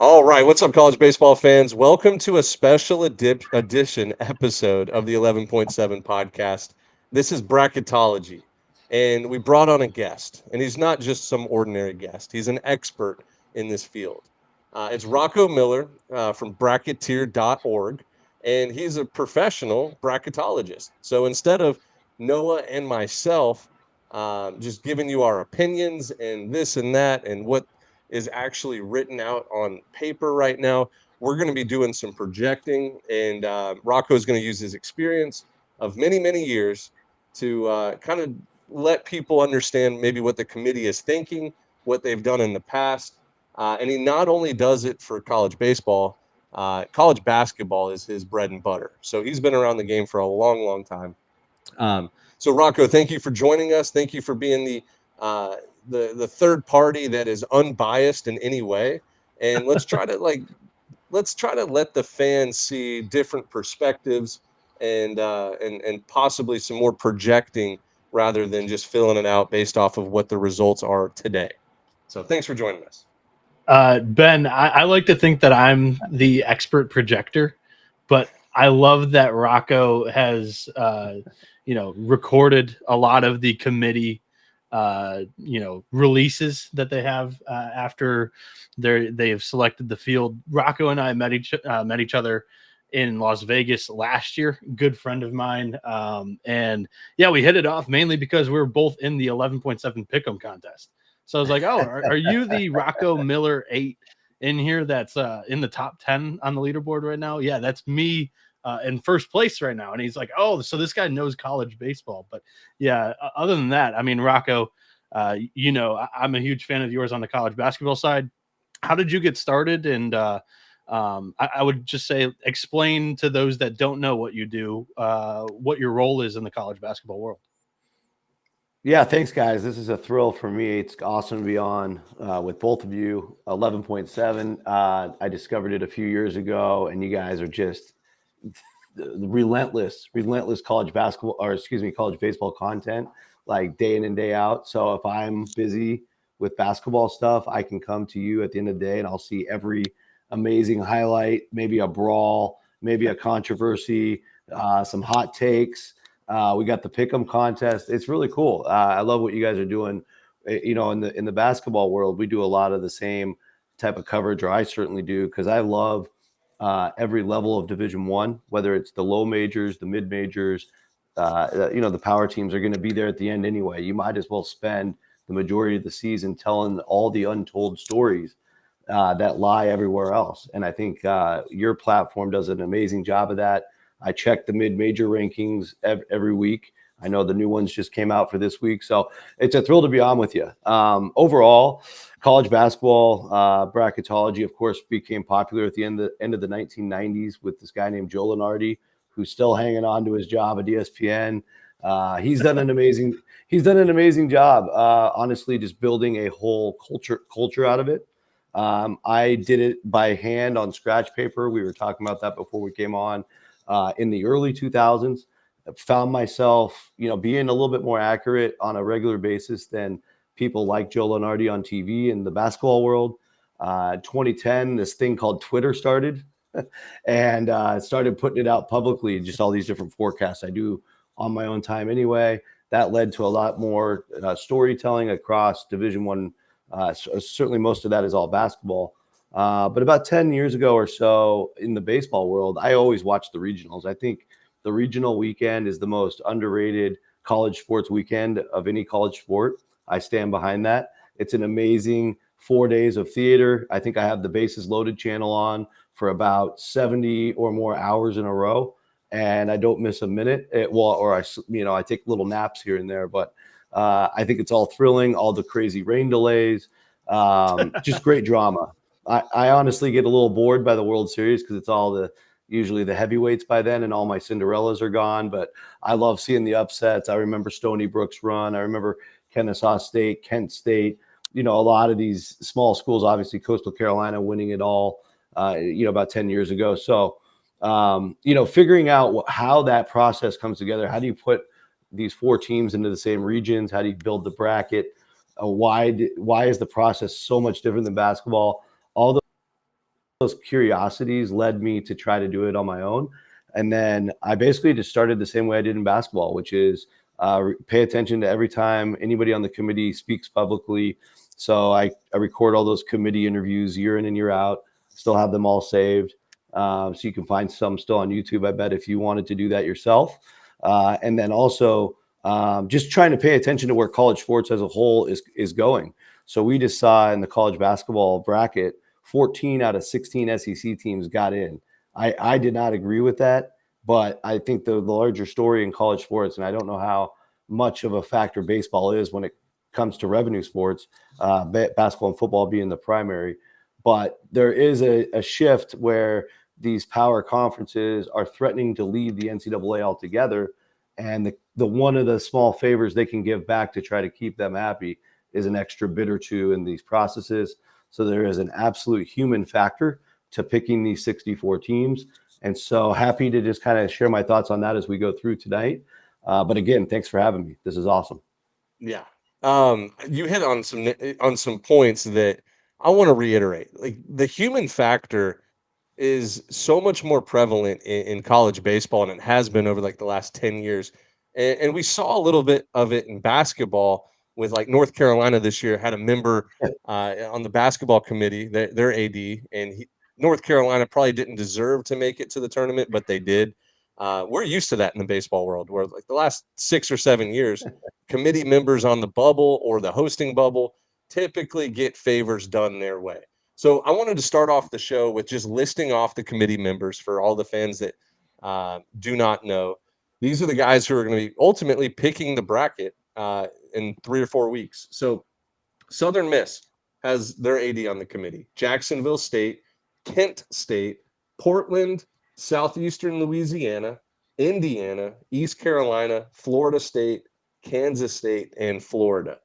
All right, what's up, college baseball fans? Welcome to a special edition episode of the 11.7 podcast. This is Bracketology, and we brought on a guest, and he's not just some ordinary guest, he's an expert in this field. It's Rocco Miller from Bracketeer.org, and he's a professional bracketologist. So instead of Noah and myself just giving you our opinions and this and that and what is actually written out on paper right now. We're going to be doing some projecting, and Rocco is going to use his experience of many, many years to kind of let people understand maybe what the committee is thinking, what they've done in the past. And he not only does it for college baseball, college basketball is his bread and butter. So he's been around the game for a long, long time. Um, so Rocco, thank you for joining us. Thank you for being uh, the third party that is unbiased in any way. And let's try to let the fans see different perspectives and possibly some more projecting rather than just filling it out based off of what the results are today. So thanks for joining us. Ben, I like to think that I'm the expert projector, but I love that Rocco has, recorded a lot of the committee, releases that they have after they have selected the field. Rocco and I met each other in Las Vegas last year. Good friend of mine, and yeah, we hit it off mainly because we were both in the 11.7 Pick'em contest. So I was like, "Oh, are you the Rocco Miller 8 in here that's in the top 10 on the leaderboard right now?" Yeah, that's me in first place right now. And he's like, "Oh, so this guy knows college baseball." But yeah, other than that, I mean, Rocco, I'm a huge fan of yours on the college basketball side. How did you get started? And I would just say, explain to those that don't know what you do, what your role is in the college basketball world. Yeah, thanks, guys. This is a thrill for me. It's awesome to be on with both of you. 11.7. I discovered it a few years ago, and you guys are just relentless college basketball, or excuse me, college baseball content, like day in and day out. So if I'm busy with basketball stuff, I can come to you at the end of the day, and I'll see every amazing highlight, maybe a brawl, maybe a controversy, some hot takes. We got the pick'em contest. It's really cool. I love what you guys are doing. In the basketball world, we do a lot of the same type of coverage, or I certainly do, because I love every level of Division One, whether it's the low majors, the mid majors. The power teams are going to be there at the end anyway. You might as well spend the majority of the season telling all the untold stories that lie everywhere else. And I think your platform does an amazing job of that. I check the mid-major rankings every week. I know the new ones just came out for this week. So it's a thrill to be on with you. Overall, college basketball, bracketology, of course, became popular at the end of the 1990s with this guy named Joe Lunardi, who's still hanging on to his job at ESPN. He's done an amazing job, honestly, just building a whole culture out of it. I did it by hand on scratch paper. We were talking about that before we came on. In the early 2000s, found myself, being a little bit more accurate on a regular basis than people like Joe Lunardi on TV in the basketball world. 2010, this thing called Twitter started, and started putting it out publicly, just all these different forecasts I do on my own time anyway. That led to a lot more storytelling across Division One. Certainly most of that is all basketball. But about 10 years ago or so in the baseball world, I always watched the regionals. I think the regional weekend is the most underrated college sports weekend of any college sport. I stand behind that. It's an amazing 4 days of theater. I think I have the Bases Loaded channel on for about 70 or more hours in a row, and I don't miss a minute. I take little naps here and there, but I think it's all thrilling, all the crazy rain delays, just great drama. I honestly get a little bored by the World Series because it's all usually the heavyweights by then, and all my Cinderellas are gone. But I love seeing the upsets. I remember Stony Brook's run. I remember Kennesaw State, Kent State. A lot of these small schools, obviously Coastal Carolina winning it all. About 10 years ago. So, figuring out how that process comes together. How do you put these four teams into the same regions? How do you build the bracket? Why is the process so much different than basketball? All those curiosities led me to try to do it on my own. And then I basically just started the same way I did in basketball, which is pay attention to every time anybody on the committee speaks publicly. So I record all those committee interviews year in and year out, still have them all saved. So you can find some still on YouTube, I bet, if you wanted to do that yourself. And then also just trying to pay attention to where college sports as a whole is going. So we just saw in the college basketball bracket, 14 out of 16 SEC teams got in. I did not agree with that, but I think the larger story in college sports, and I don't know how much of a factor baseball is when it comes to revenue sports, basketball and football being the primary, but there is a shift where these power conferences are threatening to leave the NCAA altogether. And the one of the small favors they can give back to try to keep them happy is an extra bid or two in these processes. So there is an absolute human factor to picking these 64 teams. And so happy to just kind of share my thoughts on that as we go through tonight. But again, thanks for having me. This is awesome. Yeah. You hit on some points that I want to reiterate. Like the human factor is so much more prevalent in college baseball, and it has been over like the last 10 years. And we saw a little bit of it in basketball with like North Carolina this year had a member on the basketball committee, their AD, and North Carolina probably didn't deserve to make it to the tournament, but they did. We're used to that in the baseball world, where like the last 6 or 7 years, committee members on the bubble or the hosting bubble typically get favors done their way. So I wanted to start off the show with just listing off the committee members for all the fans that do not know. These are the guys who are going to be ultimately picking the bracket in 3 or 4 weeks. So Southern Miss has their AD on the committee. Jacksonville State, Kent State, Portland, Southeastern Louisiana, Indiana, East Carolina, Florida State, Kansas State, and Florida.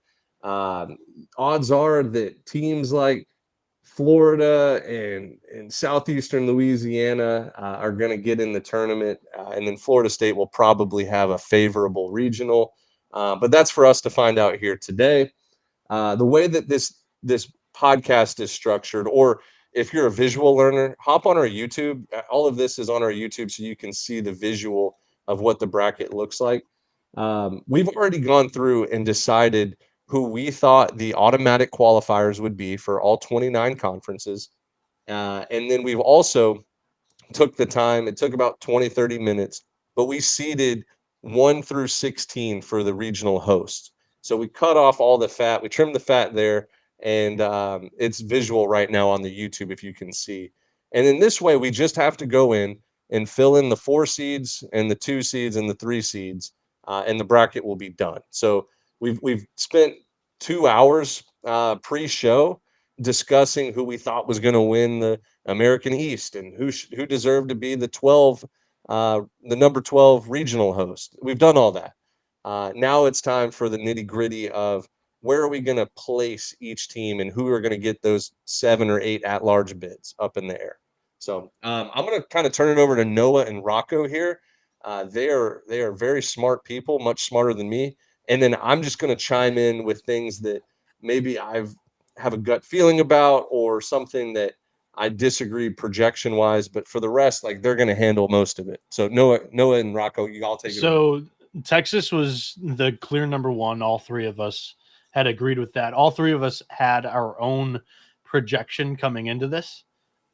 Odds are that teams like Florida and Southeastern Louisiana are going to get in the tournament, and then Florida State will probably have a favorable regional. But that's for us to find out here today. The way that this podcast is structured, or if you're a visual learner, hop on our YouTube. All of this is on our YouTube, so you can see the visual of what the bracket looks like. We've already gone through and decided who we thought the automatic qualifiers would be for all 29 conferences. And then we've also took the time. It took about 20-30 minutes, but we seeded 1 through 16 for the regional hosts. So we cut off all the fat, we trimmed the fat there, and it's visual right now on the YouTube if you can see. And in this way, we just have to go in and fill in the 4 seeds and the 2 seeds and the 3 seeds, and the bracket will be done. So we've spent 2 hours pre-show discussing who we thought was going to win the American East and who deserved to be the number 12 regional host. We've done all that. Now it's time for the nitty gritty of where are we going to place each team and who are going to get those 7 or 8 at-large bids up in the air. So I'm going to kind of turn it over to Noah and Rocco here. They are very smart people, much smarter than me. And then I'm just going to chime in with things that maybe have a gut feeling about, or something that I disagree projection wise, but for the rest, like they're going to handle most of it. So Noah and Rocco, you all take it over. So Texas was the clear number one. All three of us had agreed with that. All three of us had our own projection coming into this.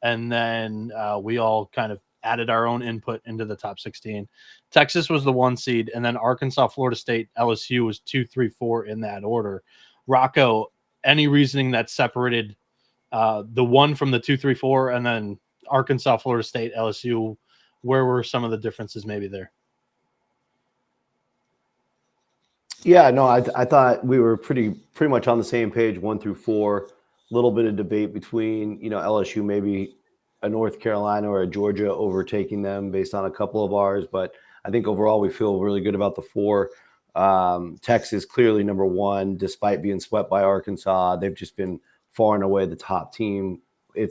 And then we all kind of added our own input into the top 16. Texas was the 1 seed, and then Arkansas, Florida State, LSU was 2, 3, 4 in that order. Rocco, any reasoning that separated the 1 from the 2, 3, 4, and then Arkansas, Florida State, LSU? Where were some of the differences maybe there? Yeah, no, I thought we were pretty much on the same page, 1 through 4. Little bit of debate between, LSU, maybe a North Carolina or a Georgia overtaking them based on a couple of ours, but I think overall we feel really good about the 4. Texas clearly number 1, despite being swept by Arkansas. They've just been far and away the top team.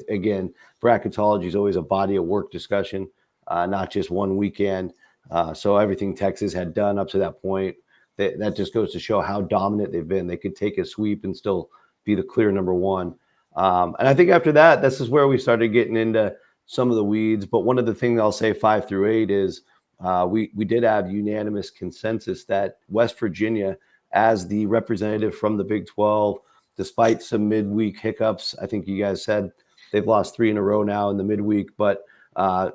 Again, bracketology is always a body of work discussion, not just one weekend. So everything Texas had done up to that point, that just goes to show how dominant they've been. They could take a sweep and still be the clear number 1. And I think after that, this is where we started getting into some of the weeds. But one of the things I'll say 5 through 8 is we did have unanimous consensus that West Virginia, as the representative from the Big 12, despite some midweek hiccups, I think you guys said they've lost 3 in a row now in the midweek, but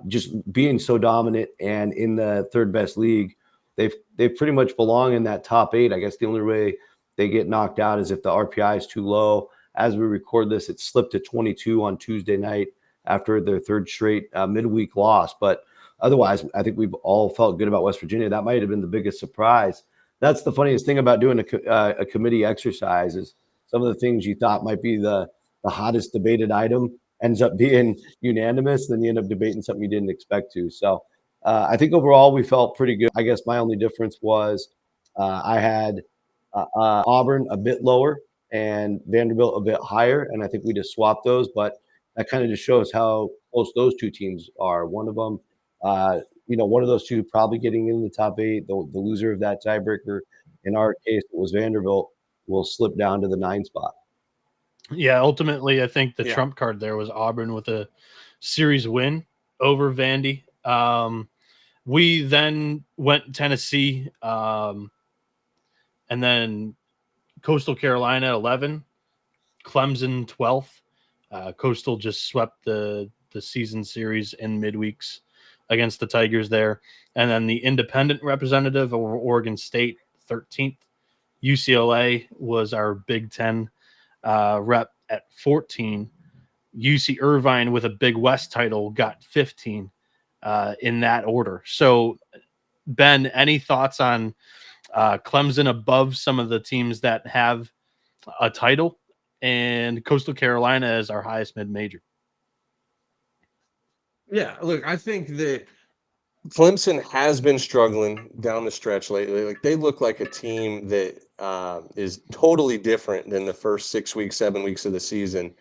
just being so dominant and in the third best league, they've pretty much belong in that top 8. I guess the only way they get knocked out is if the RPI is too low. As we record this, it slipped to 22 on Tuesday night after their third straight midweek loss. But otherwise, I think we've all felt good about West Virginia. That might have been the biggest surprise. That's the funniest thing about doing a committee exercise is some of the things you thought might be the hottest debated item ends up being unanimous. Then you end up debating something you didn't expect to. So I think overall we felt pretty good. I guess my only difference was I had Auburn a bit lower and Vanderbilt a bit higher, and I think we just swapped those. But that kind of just shows how close those two teams are. One of them, one of those two probably getting in the top 8. The loser of that tiebreaker, in our case, it was Vanderbilt, will slip down to the 9 spot. Yeah, ultimately, I think the Yeah. trump card there was Auburn with a series win over Vandy. We then went Tennessee, and then Coastal Carolina 11, Clemson 12th. Coastal just swept the season series in midweeks against the Tigers there, and then the independent representative over Oregon State 13th. UCLA was our Big Ten rep at 14. UC Irvine with a Big West title got 15 in that order. So, Ben, any thoughts on Clemson above some of the teams that have a title, and Coastal Carolina is our highest mid-major? Yeah, look, I think that Clemson has been struggling down the stretch lately. Like they look like a team that is totally different than the first 6 weeks, 7 weeks of the season.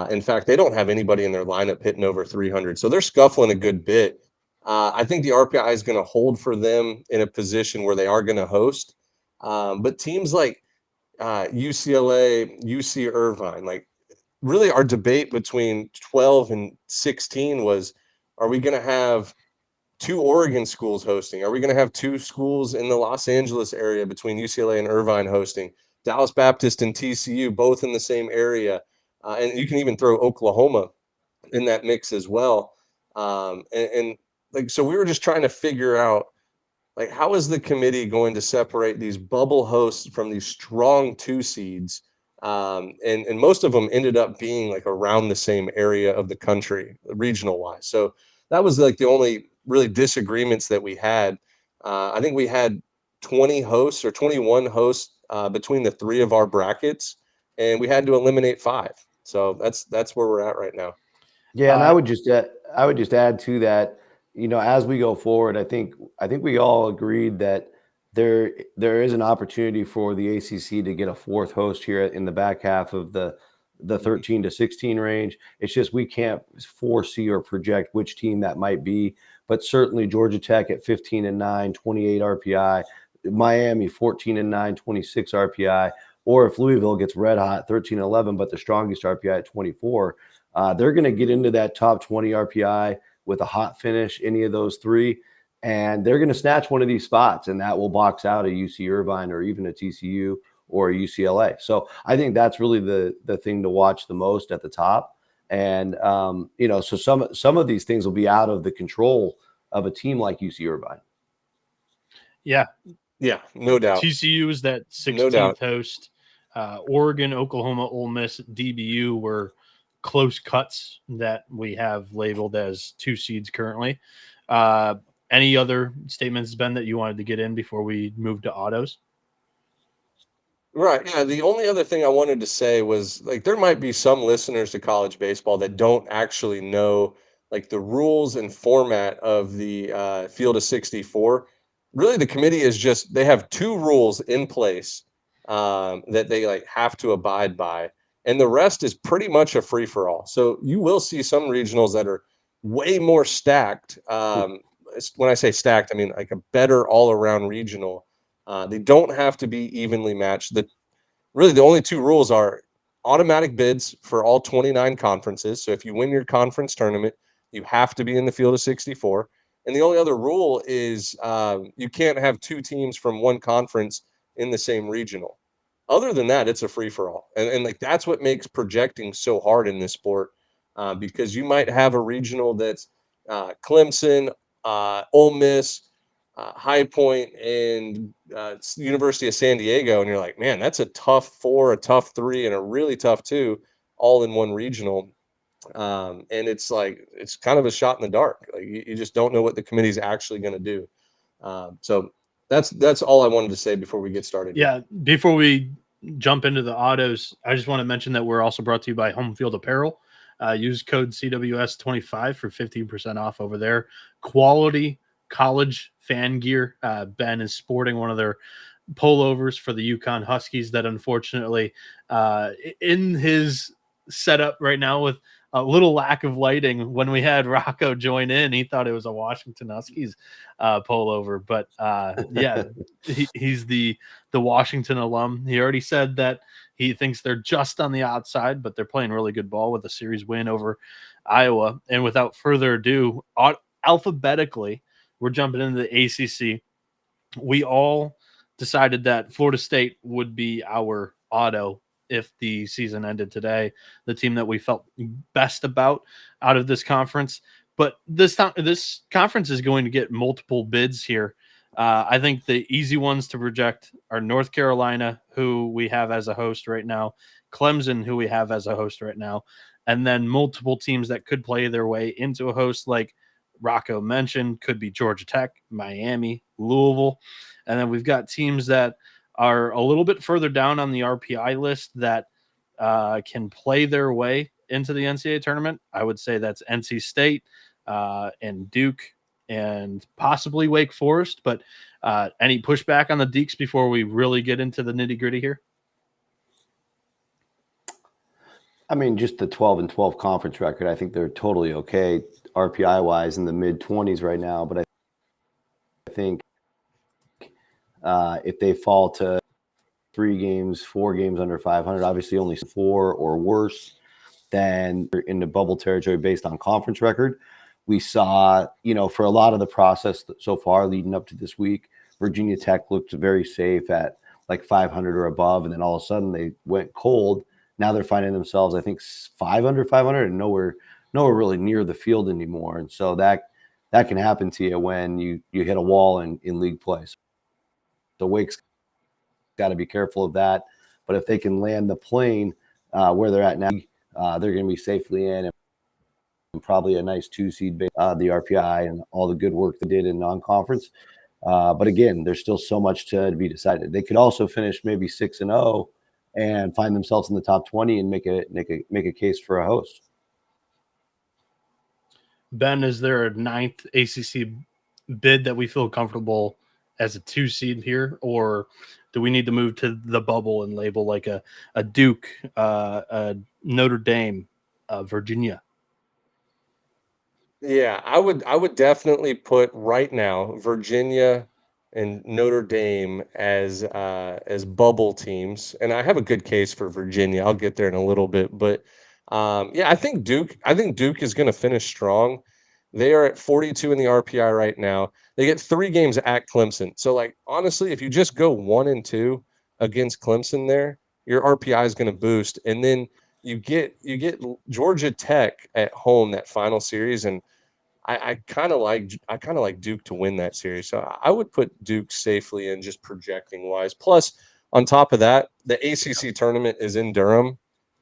In fact, they don't have anybody in their lineup hitting over 300, so they're scuffling a good bit. I think the RPI is going to hold for them in a position where they are going to host. But teams like UCLA, UC Irvine, like really our debate between 12 and 16 was, are we going to have 2 Oregon schools hosting? Are we going to have 2 schools in the Los Angeles area between UCLA and Irvine hosting? Dallas Baptist and TCU both in the same area. And you can even throw Oklahoma in that mix as well. And like, so we were just trying to figure out, like, how is the committee going to separate these bubble hosts from these strong 2 seeds? And most of them ended up being like around the same area of the country, regional wise. So that was like the only really disagreements that we had. I think we had 20 hosts or 21 hosts between the 3 of our brackets, and we had to eliminate 5. So that's where we're at right now. Yeah, and I would just add to that, as we go forward, I think we all agreed that there is an opportunity for the ACC to get a 4th host here in the back half of the 13 to 16 range. It's just we can't foresee or project which team that might be, but certainly Georgia Tech at 15-9, 28 RPI, Miami 14-9, 26 RPI, or if Louisville gets red hot 13-11, but the strongest RPI at 24. They're going to get into that top 20 RPI with a hot finish, any of those 3, and they're going to snatch one of these spots, and that will box out a UC Irvine or even a TCU or a UCLA. So I think that's really the thing to watch the most at the top. And so some of these things will be out of the control of a team like UC Irvine. Yeah, Yeah, no doubt. TCU is that No 16th doubt. host. Oregon, Oklahoma, Ole Miss, DBU were close cuts that we have labeled as 2 seeds currently. Any other statements, Ben, that you wanted to get in before we move to autos? Right. Yeah. The only other thing I wanted to say was like there might be some listeners to college baseball that don't actually know like the rules and format of the field of 64. Really, the committee is just they have 2 rules in place that they like have to abide by, and the rest is pretty much a free for all. So you will see some regionals that are way more stacked. When I say stacked, I mean like a better all around regional. They don't have to be evenly matched. Really the only 2 rules are automatic bids for all 29 conferences. So if you win your conference tournament, you have to be in the field of 64. And the only other rule is you can't have two teams from one conference in the same regional. Other than that, it's a free for all, and like that's what makes projecting so hard in this sport, because you might have a regional that's Clemson, Ole Miss, High Point, and University of San Diego, and you're like, man, that's a tough four, a tough three, and a really tough two, all in one regional. And it's like it's kind of a shot in the dark. Like you just don't know what the committee's actually going to do. So that's all I wanted to say before we get started. Yeah, before we jump into the autos, I just want to mention that we're also brought to you by Home Field Apparel. Use code CWS25 for 15% off over there. Quality college fan gear. Ben is sporting one of their pullovers for the Yukon Huskies that unfortunately in his setup right now with a little lack of lighting, when we had Rocco join in, he thought it was a Washington Huskies pullover, but yeah, he's the Washington alum. He already said that he thinks they're just on the outside, but they're playing really good ball with a series win over Iowa. And without further ado, alphabetically, we're jumping into the ACC. We all decided that Florida State would be our auto if the season ended today, the team that we felt best about out of this conference. But this conference is going to get multiple bids here. I think the easy ones to project are North Carolina, who we have as a host right now, Clemson, who we have as a host right now, and then multiple teams that could play their way into a host, like Rocco mentioned, could be Georgia Tech, Miami, Louisville. And then we've got teams that are a little bit further down on the RPI list that can play their way into the NCAA tournament. I would say that's NC State and Duke and possibly Wake Forest. But any pushback on the Deeks before we really get into the nitty gritty here? I mean, just the 12-12 conference record, I think they're totally okay RPI wise in the mid 20s right now. But I think if they fall to 3 games, 4 games under 500, obviously only 4 or worse, then they're in the bubble territory based on conference record. We saw, for a lot of the process so far leading up to this week, Virginia Tech looked very safe at like 500 or above, and then all of a sudden they went cold. Now they're finding themselves, I think, 5 under 500 and nowhere really near the field anymore. And so that can happen to you when you hit a wall in league play. So Wake's got to be careful of that. But if they can land the plane where they're at now, they're going to be safely in and probably a nice 2 seed base, the RPI and all the good work they did in non-conference. But again, there's still so much to be decided. They could also finish maybe 6-0 and find themselves in the top 20 and make a case for a host. Ben, is there a 9th ACC bid that we feel comfortable as a 2 seed here, or do we need to move to the bubble and label like a Duke, a Notre Dame, Virginia? Yeah, I would definitely put right now Virginia and Notre Dame as bubble teams, and I have a good case for Virginia. I'll get there in a little bit, but yeah, I think Duke is going to finish strong. They are at 42 in the RPI right now. They get 3 games at Clemson. So like honestly, if you just go 1-2 against Clemson there, your RPI is going to boost, and then you get Georgia Tech at home that final series, and I kind of like Duke to win that series. So I would put Duke safely in just projecting wise. Plus, on top of that, the ACC tournament is in Durham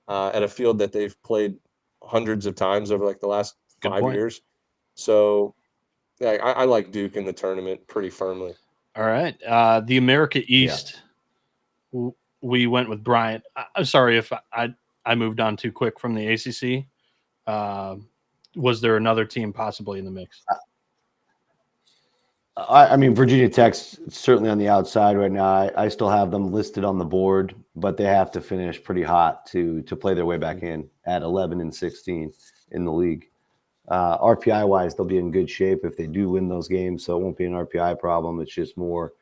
at a field that they've played hundreds of times over like the last 5 years. So yeah, I like Duke in the tournament pretty firmly. All right. The America East, we went with Bryant. I'm sorry if I moved on too quick from the ACC. Was there another team possibly in the mix? I mean, Virginia Tech's certainly on the outside right now. I still have them listed on the board, but they have to finish pretty hot to play their way back in at 11-16 in the league. RPI wise, they'll be in good shape if they do win those games, so it won't be an RPI problem. It's just more,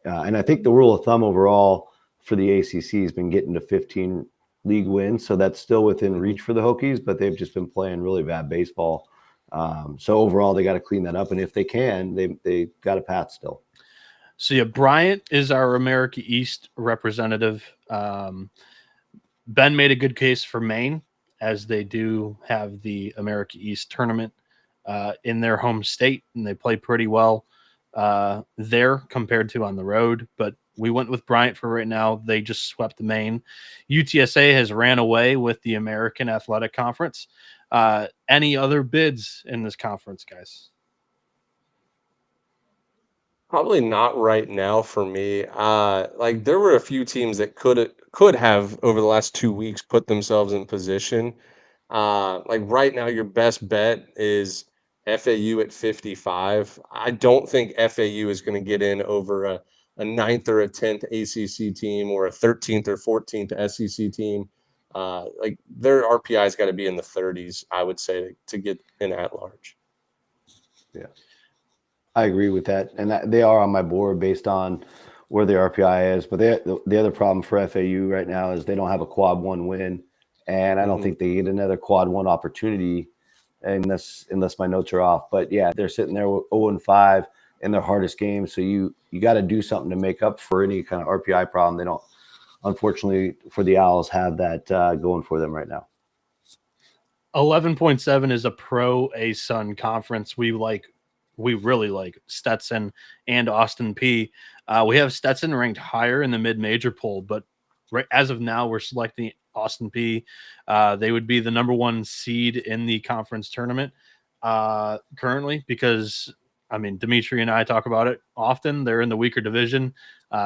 and I think the rule of thumb overall for the ACC has been getting to 15 league wins, so that's still within reach for the Hokies, but they've just been playing really bad baseball. So overall, they got to clean that up, and if they can, they got a path still. So yeah, Bryant is our America East representative. Ben made a good case for Maine, as they do have the America East tournament in their home state, and they play pretty well there compared to on the road. But we went with Bryant for right now. They just swept Maine. UTSA has ran away with the American Athletic Conference. Any other bids in this conference, guys? Probably not right now for me. Like there were a few teams that could have over the last 2 weeks put themselves in position. Like right now, your best bet is FAU at 55. I don't think FAU is going to get in over a ninth or a 10th ACC team or a 13th or 14th SEC team. Like their RPI's got to be in the 30s, I would say, to get in at large. Yeah, I agree with that, and they are on my board based on where their RPI is. But the other problem for FAU right now is they don't have a quad one win, and I don't think they get another quad one opportunity unless my notes are off. But yeah, they're sitting there 0-5 in their hardest game, so you got to do something to make up for any kind of RPI problem. They don't, unfortunately, for the Owls, have that going for them right now. 11.7 is a pro ASUN conference. We really like Stetson and Austin P. We have Stetson ranked higher in the mid-major poll, but right as of now, we're selecting Austin P. They would be the number one seed in the conference tournament currently because, I mean, Dimitri and I talk about it often. They're in the weaker division.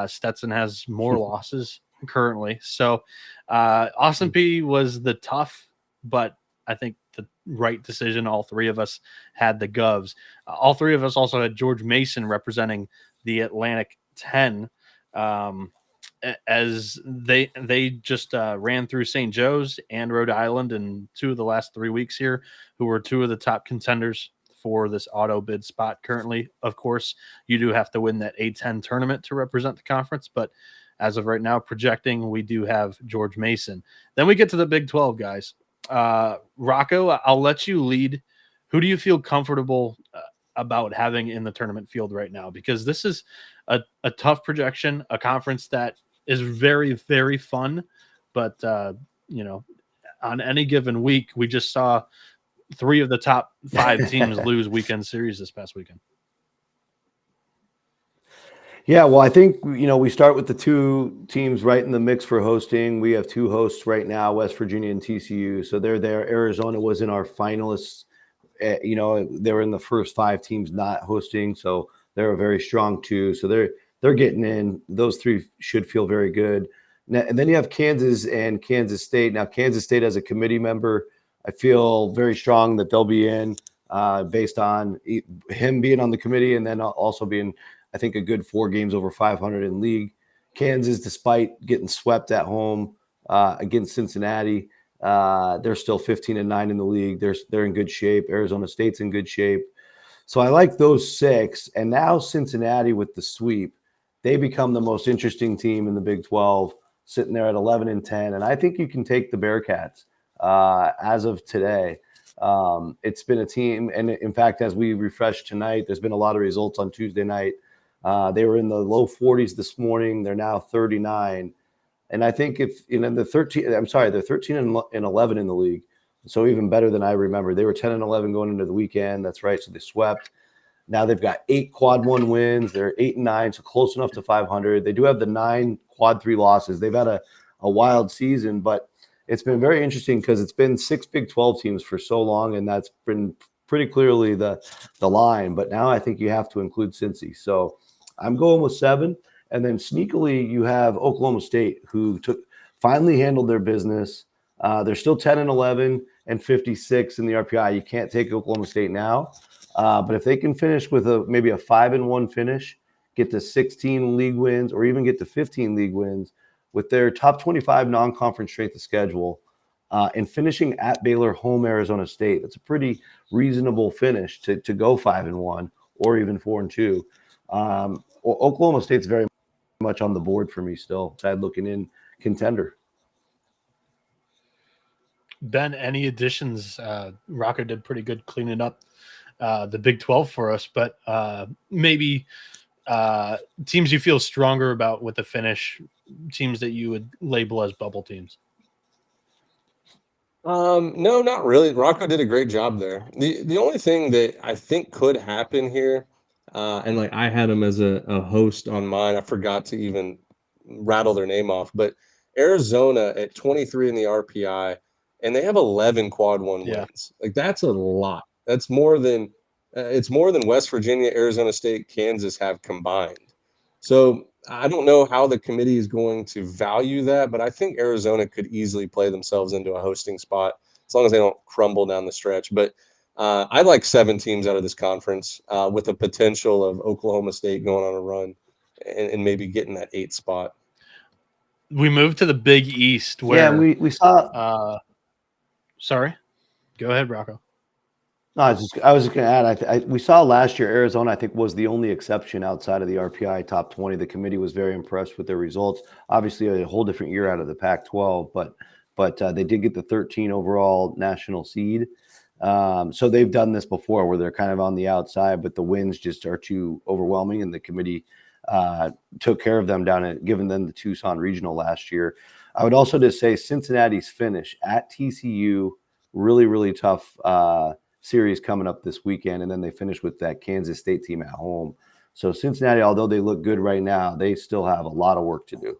Stetson has more losses currently. So Austin P was the tough, but I think the right decision. All three of us had the Govs. All three of us also had George Mason representing the Atlantic 10, as they just ran through St. Joe's and Rhode Island in 2 of the last 3 weeks here, who were 2 of the top contenders for this auto bid spot currently. Of course, you do have to win that A10 tournament to represent the conference, but as of right now, projecting, we do have George Mason. Then we get to the Big 12, guys. Rocco, I'll let you lead. Who do you feel comfortable about having in the tournament field right now? Because this is a tough projection, a conference that is very, very fun. But, on any given week, we just saw 3 of the top 5 teams lose weekend series this past weekend. Yeah, well, I think, we start with the 2 teams right in the mix for hosting. We have 2 hosts right now, West Virginia and TCU. So they're there. Arizona was in our finalists. They were in the first 5 teams not hosting. So they're a very strong 2. So they're getting in. Those 3 should feel very good. And then you have Kansas and Kansas State. Now, Kansas State as a committee member, I feel very strong that they'll be in based on him being on the committee and then also being – I think a good 4 games over 500 in league. Kansas, despite getting swept at home against Cincinnati, they're still 15-9 in the league. They're in good shape. Arizona State's in good shape. So I like those 6. And now Cincinnati with the sweep, they become the most interesting team in the Big 12, sitting there at 11-10. And I think you can take the Bearcats as of today. It's been a team, and in fact, as we refresh tonight, there's been a lot of results on Tuesday night. They were in the low 40s this morning. They're now 39. And I think they're 13 and 11 in the league. So even better than I remember. They were 10 and 11 going into the weekend. That's right. So they swept. Now they've got 8 quad 1 wins. They're 8-9, so close enough to 500. They do have the 9 quad 3 losses. They've had a wild season, but it's been very interesting because it's been 6 Big 12 teams for so long, and that's been pretty clearly the line. But now I think you have to include Cincy. So I'm going with 7. And then sneakily, you have Oklahoma State, who finally handled their business. They're still 10 and 11 and 56 in the RPI. You can't take Oklahoma State now. But if they can finish with maybe a 5-1 finish, get to 16 league wins, or even get to 15 league wins with their top 25 non-conference strength of schedule, and finishing at Baylor, home Arizona State, that's a pretty reasonable finish to go 5-1 or even 4-2. Oklahoma State's very much on the board for me still. Bad looking in contender. Ben, any additions? Rocco did pretty good cleaning up the Big 12 for us, but maybe teams you feel stronger about with the finish, teams that you would label as bubble teams. No, not really. Rocco did a great job there. The only thing that I think could happen here, and like I had him as a host on mine. I forgot to even rattle their name off, but Arizona at 23 in the RPI, and they have 11 quad one Yeah. wins. Like that's a lot. That's more than it's more than West Virginia, Arizona State, Kansas have combined. So I don't know how the committee is going to value that, but I think Arizona could easily play themselves into a hosting spot as long as they don't crumble down the stretch. But I like 7 teams out of this conference with the potential of Oklahoma State going on a run and maybe getting that 8th spot. We moved to the Big East where we saw. Sorry, go ahead, Rocco. No, I was just going to add. We saw last year Arizona, I think, was the only exception outside of the RPI top 20. The committee was very impressed with their results. Obviously, a whole different year out of the Pac-12, but they did get the 13 overall national seed. So they've done this before, where they're kind of on the outside, but the wins just are too overwhelming, and the committee took care of them down at giving them the Tucson Regional last year. I would also just say Cincinnati's finish at TCU, really, really tough series coming up this weekend, and then they finish with that Kansas State team at home. So Cincinnati, although they look good right now, they still have a lot of work to do.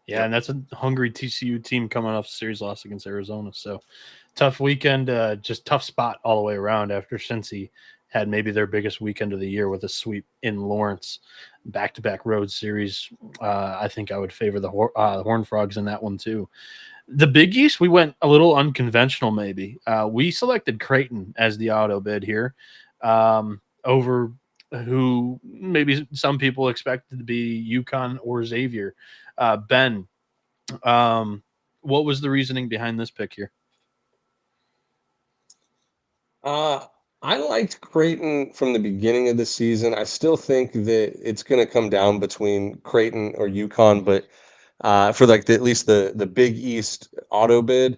Yeah, and that's a hungry TCU team coming off a series loss against Arizona. So tough weekend, just tough spot all the way around after Cincy had maybe their biggest weekend of the year with a sweep in Lawrence, back-to-back road series. I think I would favor the Horned Frogs in that one too. The Big East, we went a little unconventional maybe. We selected Creighton as the auto bid here over who maybe some people expected to be UConn or Xavier. Ben, what was the reasoning behind this pick here? I liked Creighton from the beginning of the season. I still think that it's going to come down between Creighton or UConn, but for like at least the Big East auto bid,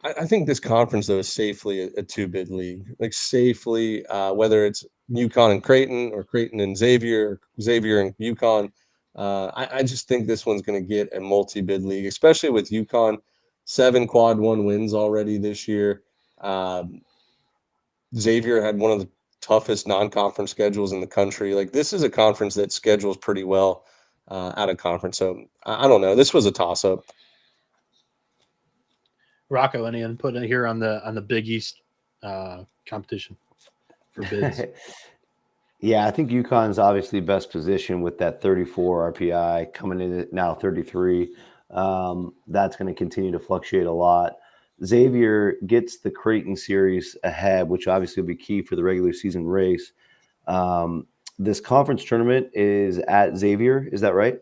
I think this conference though is safely a 2-bid league. Like safely, whether it's UConn and Creighton or Creighton and Xavier, or Xavier and UConn. I just think this one's going to get a multi-bid league, especially with UConn 7 quad one wins already this year. Xavier had one of the toughest non-conference schedules in the country. Like this is a conference that schedules pretty well out of conference. So I don't know. This was a toss-up. Rocco, any input here on the Big East competition for bids? Yeah, I think UConn's obviously best position with that 34 RPI coming in at now 33. That's going to continue to fluctuate a lot. Xavier gets the Creighton series ahead, which obviously will be key for the regular season race. This conference tournament is at Xavier. Is that right?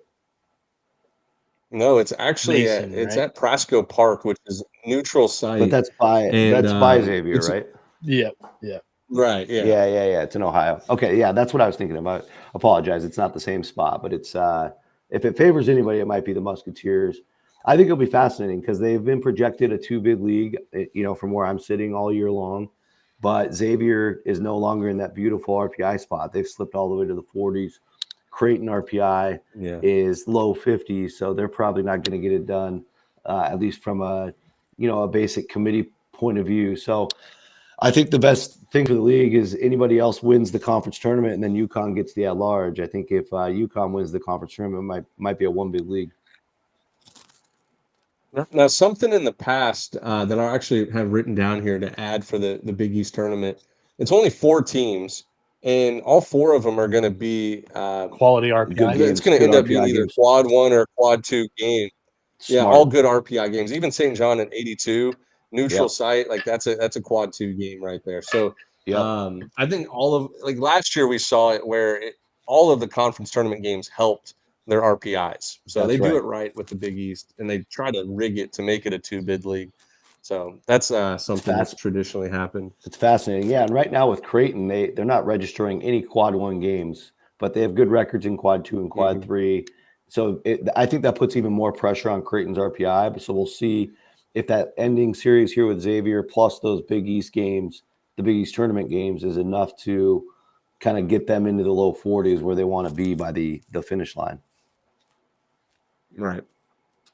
No, it's actually Mason, it's right? at Prasco Park, which is neutral site. But that's by And Xavier, it's right? Yeah. right, yeah. Yeah. It's in Ohio. Okay, yeah, that's what I was thinking about. Apologize, it's not the same spot, but it's if it favors anybody, it might be the Musketeers. I think it'll be fascinating because they've been projected a 2-bid league, from where I'm sitting all year long. But Xavier is no longer in that beautiful RPI spot. They've slipped all the way to the 40s. Creighton RPI is low 50s, so they're probably not going to get it done, at least from a basic committee point of view. So I think the best thing for the league is anybody else wins the conference tournament and then UConn gets the at-large. I think if UConn wins the conference tournament, it might be a 1-bid league. Now, something in the past that I actually have written down here to add for the Big East tournament. It's only 4 teams, and all 4 of them are going to be Quality Good RPI. games. it's going to Good end up being RPI either games. quad 1 or quad 2 game. Yeah, Smart. all good RPI games. Even St. John at 82, neutral Yep. site, like that's a quad 2 game right there. So Yep. I think all of like last year we saw it where all of the conference tournament games helped their RPIs. So they That's do right. it right with the Big East, and they try to rig it to make it a 2-bid league. So that's something that's traditionally happened. It's fascinating. Yeah, and right now with Creighton, they're not registering any quad 1 games, but they have good records in quad 2 and quad 3. So I think that puts even more pressure on Creighton's RPI. So we'll see if that ending series here with Xavier plus those Big East games, the Big East tournament games, is enough to kind of get them into the low 40s where they want to be by the finish line. Right.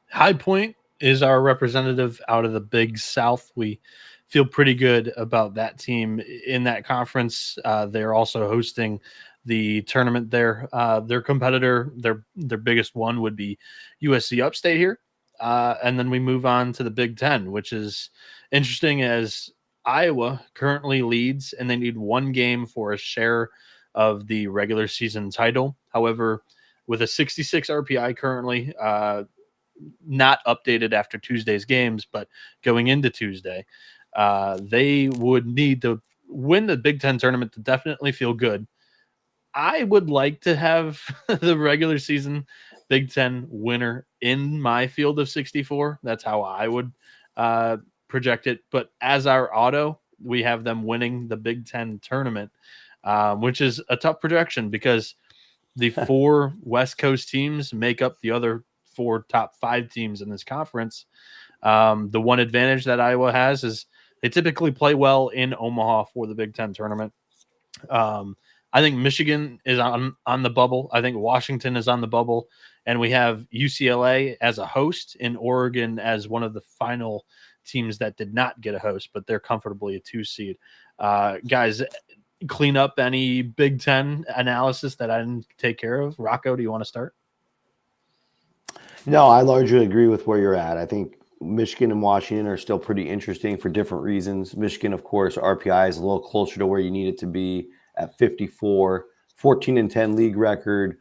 High Point is our representative out of the Big South. We feel pretty good about that team in that conference. They're also hosting the tournament there. Their competitor, their biggest one would be USC Upstate here. And then we move on to the Big Ten, which is interesting as Iowa currently leads and they need one game for a share of the regular season title. However, with a 66 RPI currently, not updated after Tuesday's games, but going into Tuesday, they would need to win the Big Ten tournament to definitely feel good. I would like to have the regular season Big Ten winner in my field of 64. That's how I would uh, project it. But as our auto, we have them winning the Big Ten tournament, which is a tough projection because the four West Coast teams make up the other four top five teams in this conference. The one advantage that Iowa has is they typically play well in Omaha for the Big Ten tournament. Um, I think Michigan is on the bubble. I think Washington is on the bubble, and we have UCLA as a host and Oregon as one of the final teams that did not get a host, but they're comfortably a 2 seed. Guys, clean up any Big Ten analysis that I didn't take care of. Rocco, do you want to start? No, I largely agree with where you're at. I think Michigan and Washington are still pretty interesting for different reasons. Michigan, of course, RPI is a little closer to where you need it to be at 54, 14-10 league record.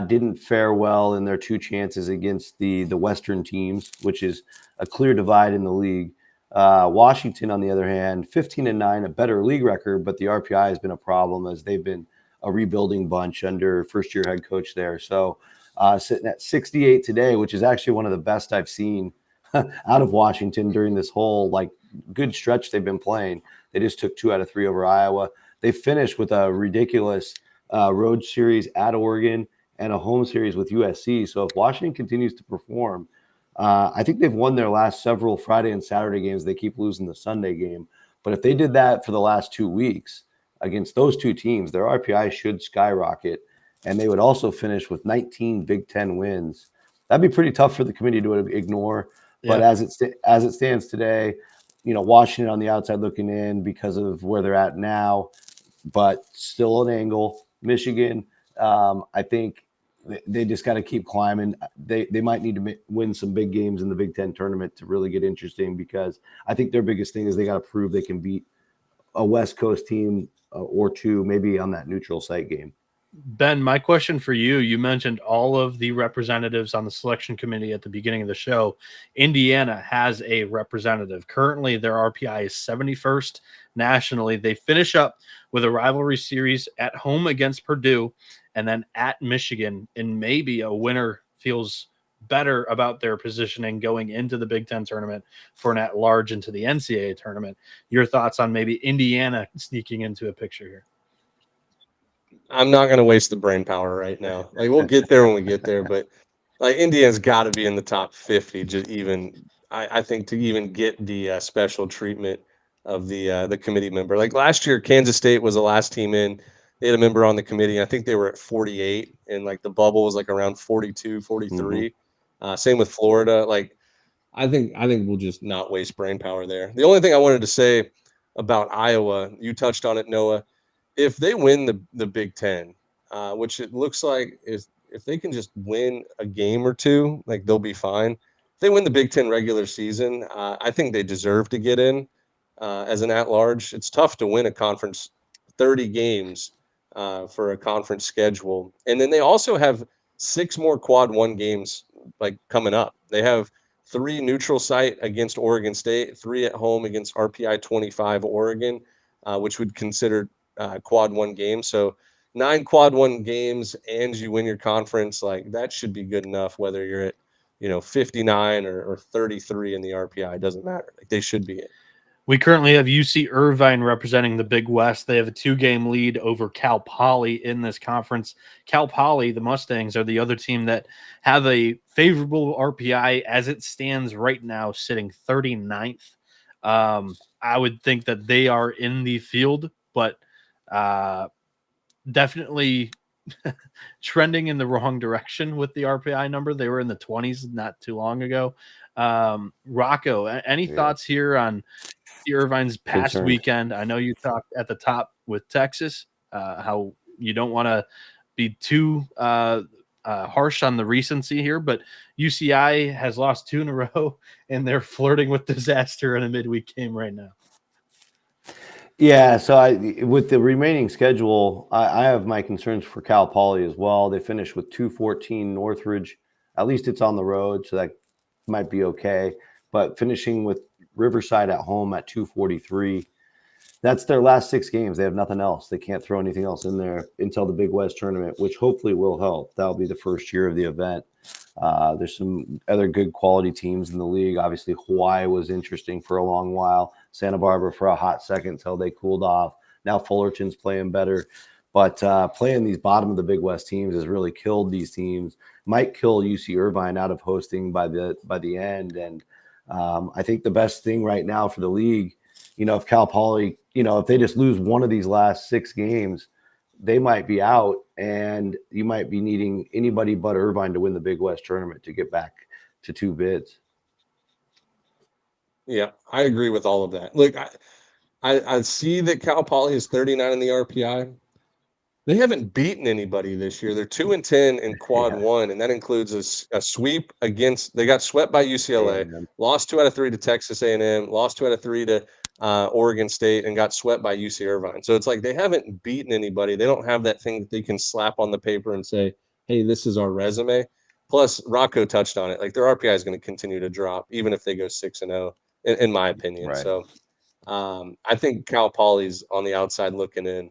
Didn't fare well in their two chances against the Western teams, which is a clear divide in the league. Washington, on the other hand, 15-9, a better league record, but the RPI has been a problem as they've been a rebuilding bunch under first-year head coach there. So sitting at 68 today, which is actually one of the best I've seen out of Washington during this whole good stretch they've been playing. They just took 2 out of 3 over Iowa. They finished with a ridiculous road series at Oregon and a home series with USC. So if Washington continues to perform, I think they've won their last several Friday and Saturday games. They keep losing the Sunday game. But if they did that for the last 2 weeks against those two teams, their RPI should skyrocket. And they would also finish with 19 Big Ten wins. That'd be pretty tough for the committee to ignore. But Yeah. as it stands today, Washington on the outside looking in because of where they're at now, but still an angle. Michigan, I think they just got to keep climbing. They might need to win some big games in the Big Ten tournament to really get interesting, because I think their biggest thing is they got to prove they can beat a West Coast team or two, maybe on that neutral site game. Ben, my question for you, you mentioned all of the representatives on the selection committee at the beginning of the show. Indiana has a representative. Currently, their RPI is 71st nationally. They finish up with a rivalry series at home against Purdue and then at Michigan, and maybe a winner feels better about their positioning going into the Big Ten tournament for an at-large into the NCAA tournament. Your thoughts on maybe Indiana sneaking into a picture here? I'm not going to waste the brain power right now. Like, we'll get there when we get there, but like Indiana's got to be in the top 50. Just even, I think, to even get the special treatment of the committee member. Like last year, Kansas State was the last team in. They had a member on the committee. I think they were at 48, and like the bubble was like around 42, Mm-hmm. 43. Same with Florida. Like, I think we'll just not waste brain power there. The only thing I wanted to say about Iowa, you touched on it, Noah. If they win the Big Ten, which it looks like is, if they can just win a game or two, like they'll be fine. If they win the Big Ten regular season, I think they deserve to get in as an at-large. It's tough to win a conference 30 games for a conference schedule, and then they also have 6 more quad one games like coming up. They have 3 neutral site against Oregon State, 3 at home against RPI 25 Oregon, which would consider quad one games. So 9 quad one games and you win your conference, like that should be good enough, whether you're at 59 or 33 in the RPI. It doesn't matter. Like they should be in. We currently have UC Irvine representing the Big West. They have a 2-game lead over Cal Poly in this conference. Cal Poly, the Mustangs, are the other team that have a favorable RPI as it stands right now, sitting 39th. I would think that they are in the field, but definitely trending in the wrong direction with the RPI number. They were in the 20s not too long ago. Rocco, any thoughts here on Irvine's past Concerned. weekend? I know you talked at the top with Texas, how you don't want to be too harsh on the recency here, but UCI has lost 2 in a row, and they're flirting with disaster in a midweek game right now. Yeah, so with the remaining schedule, I have my concerns for Cal Poly as well. They finished with 214 Northridge. At least it's on the road, so that might be okay. But finishing with Riverside at home at 243, that's their last 6 games. They have nothing else. They can't throw anything else in there until the Big West tournament, which hopefully will help. That'll be the first year of the event. There's some other good quality teams in the league. Obviously, Hawaii was interesting for a long while. Santa Barbara for a hot second until they cooled off. Now Fullerton's playing better. But playing these bottom of the Big West teams has really killed these teams. Might kill UC Irvine out of hosting by the end. And I think the best thing right now for the league, if Cal Poly, if they just lose one of these last 6 games, they might be out, and you might be needing anybody but Irvine to win the Big West tournament to get back to 2 bids. Yeah, I agree with all of that. Look, I see that Cal Poly is 39 in the RPI. They haven't beaten anybody this year. They're 2-10 in quad Yeah. one, and that includes a sweep against. They got swept by UCLA, A&M. lost 2 out of 3 to Texas A&M, lost 2 out of 3 to Oregon State, and got swept by UC Irvine. So it's like they haven't beaten anybody. They don't have that thing that they can slap on the paper and say, "Hey, this is our resume." Plus, Rocco touched on it. Like their RPI is going to continue to drop, even if they go 6-0, in my opinion. Right. So I think Cal Poly's on the outside looking in.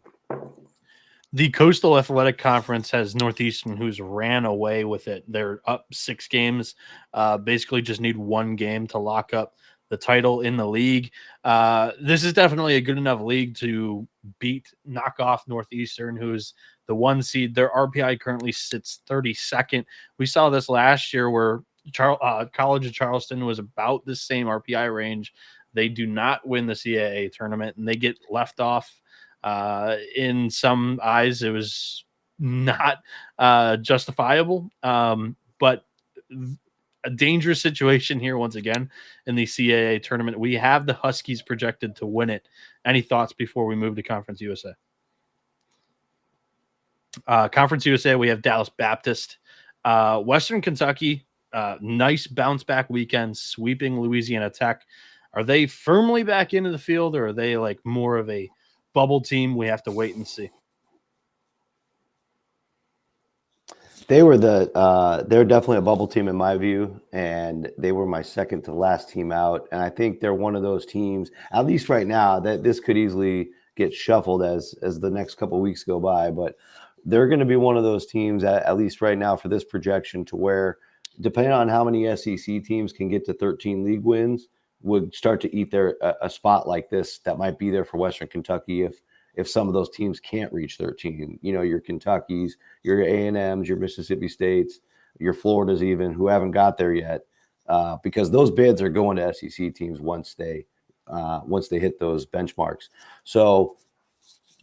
The Coastal Athletic Conference has Northeastern, who's ran away with it. They're up 6 games, basically just need 1 game to lock up the title in the league. This is definitely a good enough league to knock off Northeastern, who's the 1 seed. Their RPI currently sits 32nd. We saw this last year where College of Charleston was about the same RPI range. They do not win the CAA tournament, and they get left off. In some eyes, it was not justifiable, but a dangerous situation here once again in the CAA tournament. We have the Huskies projected to win it. Any thoughts before we move to Conference USA? Conference USA, we have Dallas Baptist. Western Kentucky, nice bounce back weekend, sweeping Louisiana Tech. Are they firmly back into the field, or are they like more of a bubble team? We have to wait and see. They're definitely a bubble team in my view, and they were my second to last team out. And I think they're one of those teams, at least right now, that this could easily get shuffled as the next couple of weeks go by. But they're going to be one of those teams, at least right now for this projection, to where depending on how many SEC teams can get to 13 league wins, would start to eat a spot like this that might be there for Western Kentucky if some of those teams can't reach 13. Your Kentuckys, your A&Ms, your Mississippi States, your Floridas even, who haven't got there yet, because those bids are going to SEC teams once they hit those benchmarks. So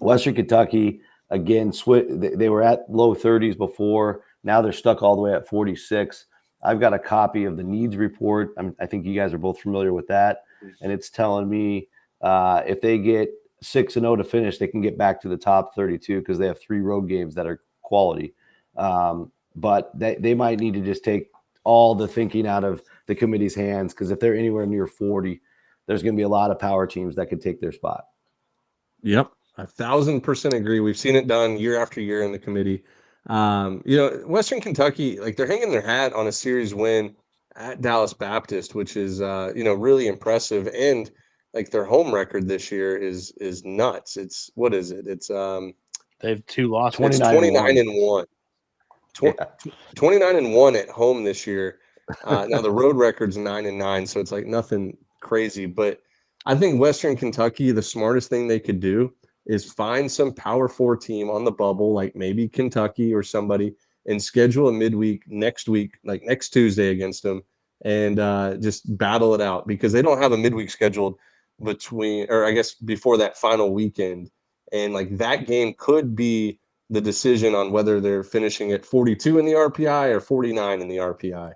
Western Kentucky, again, they were at low 30s before. Now they're stuck all the way at 46. I've got a copy of the needs report. I think you guys are both familiar with that. And it's telling me if they get 6-0 to finish, they can get back to the top 32 because they have 3 road games that are quality. But they might need to just take all the thinking out of the committee's hands, because if they're anywhere near 40, there's going to be a lot of power teams that could take their spot. Yep. 1,000% agree. We've seen it done year after year in the committee. Western Kentucky, like they're hanging their hat on a series win at Dallas Baptist, which is really impressive. And like their home record this year is nuts. It's what is it? It's They have 2 losses. 29-1. 29-1 at home this year. Now the road record's 9-9, so it's like nothing crazy. But I think Western Kentucky, the smartest thing they could do is find some Power 4 team on the bubble, like maybe Kentucky or somebody, and schedule a midweek next week, like next Tuesday against them, and just battle it out because they don't have a midweek scheduled between, or I guess before that final weekend. And like that game could be the decision on whether they're finishing at 42 in the RPI or 49 in the RPI.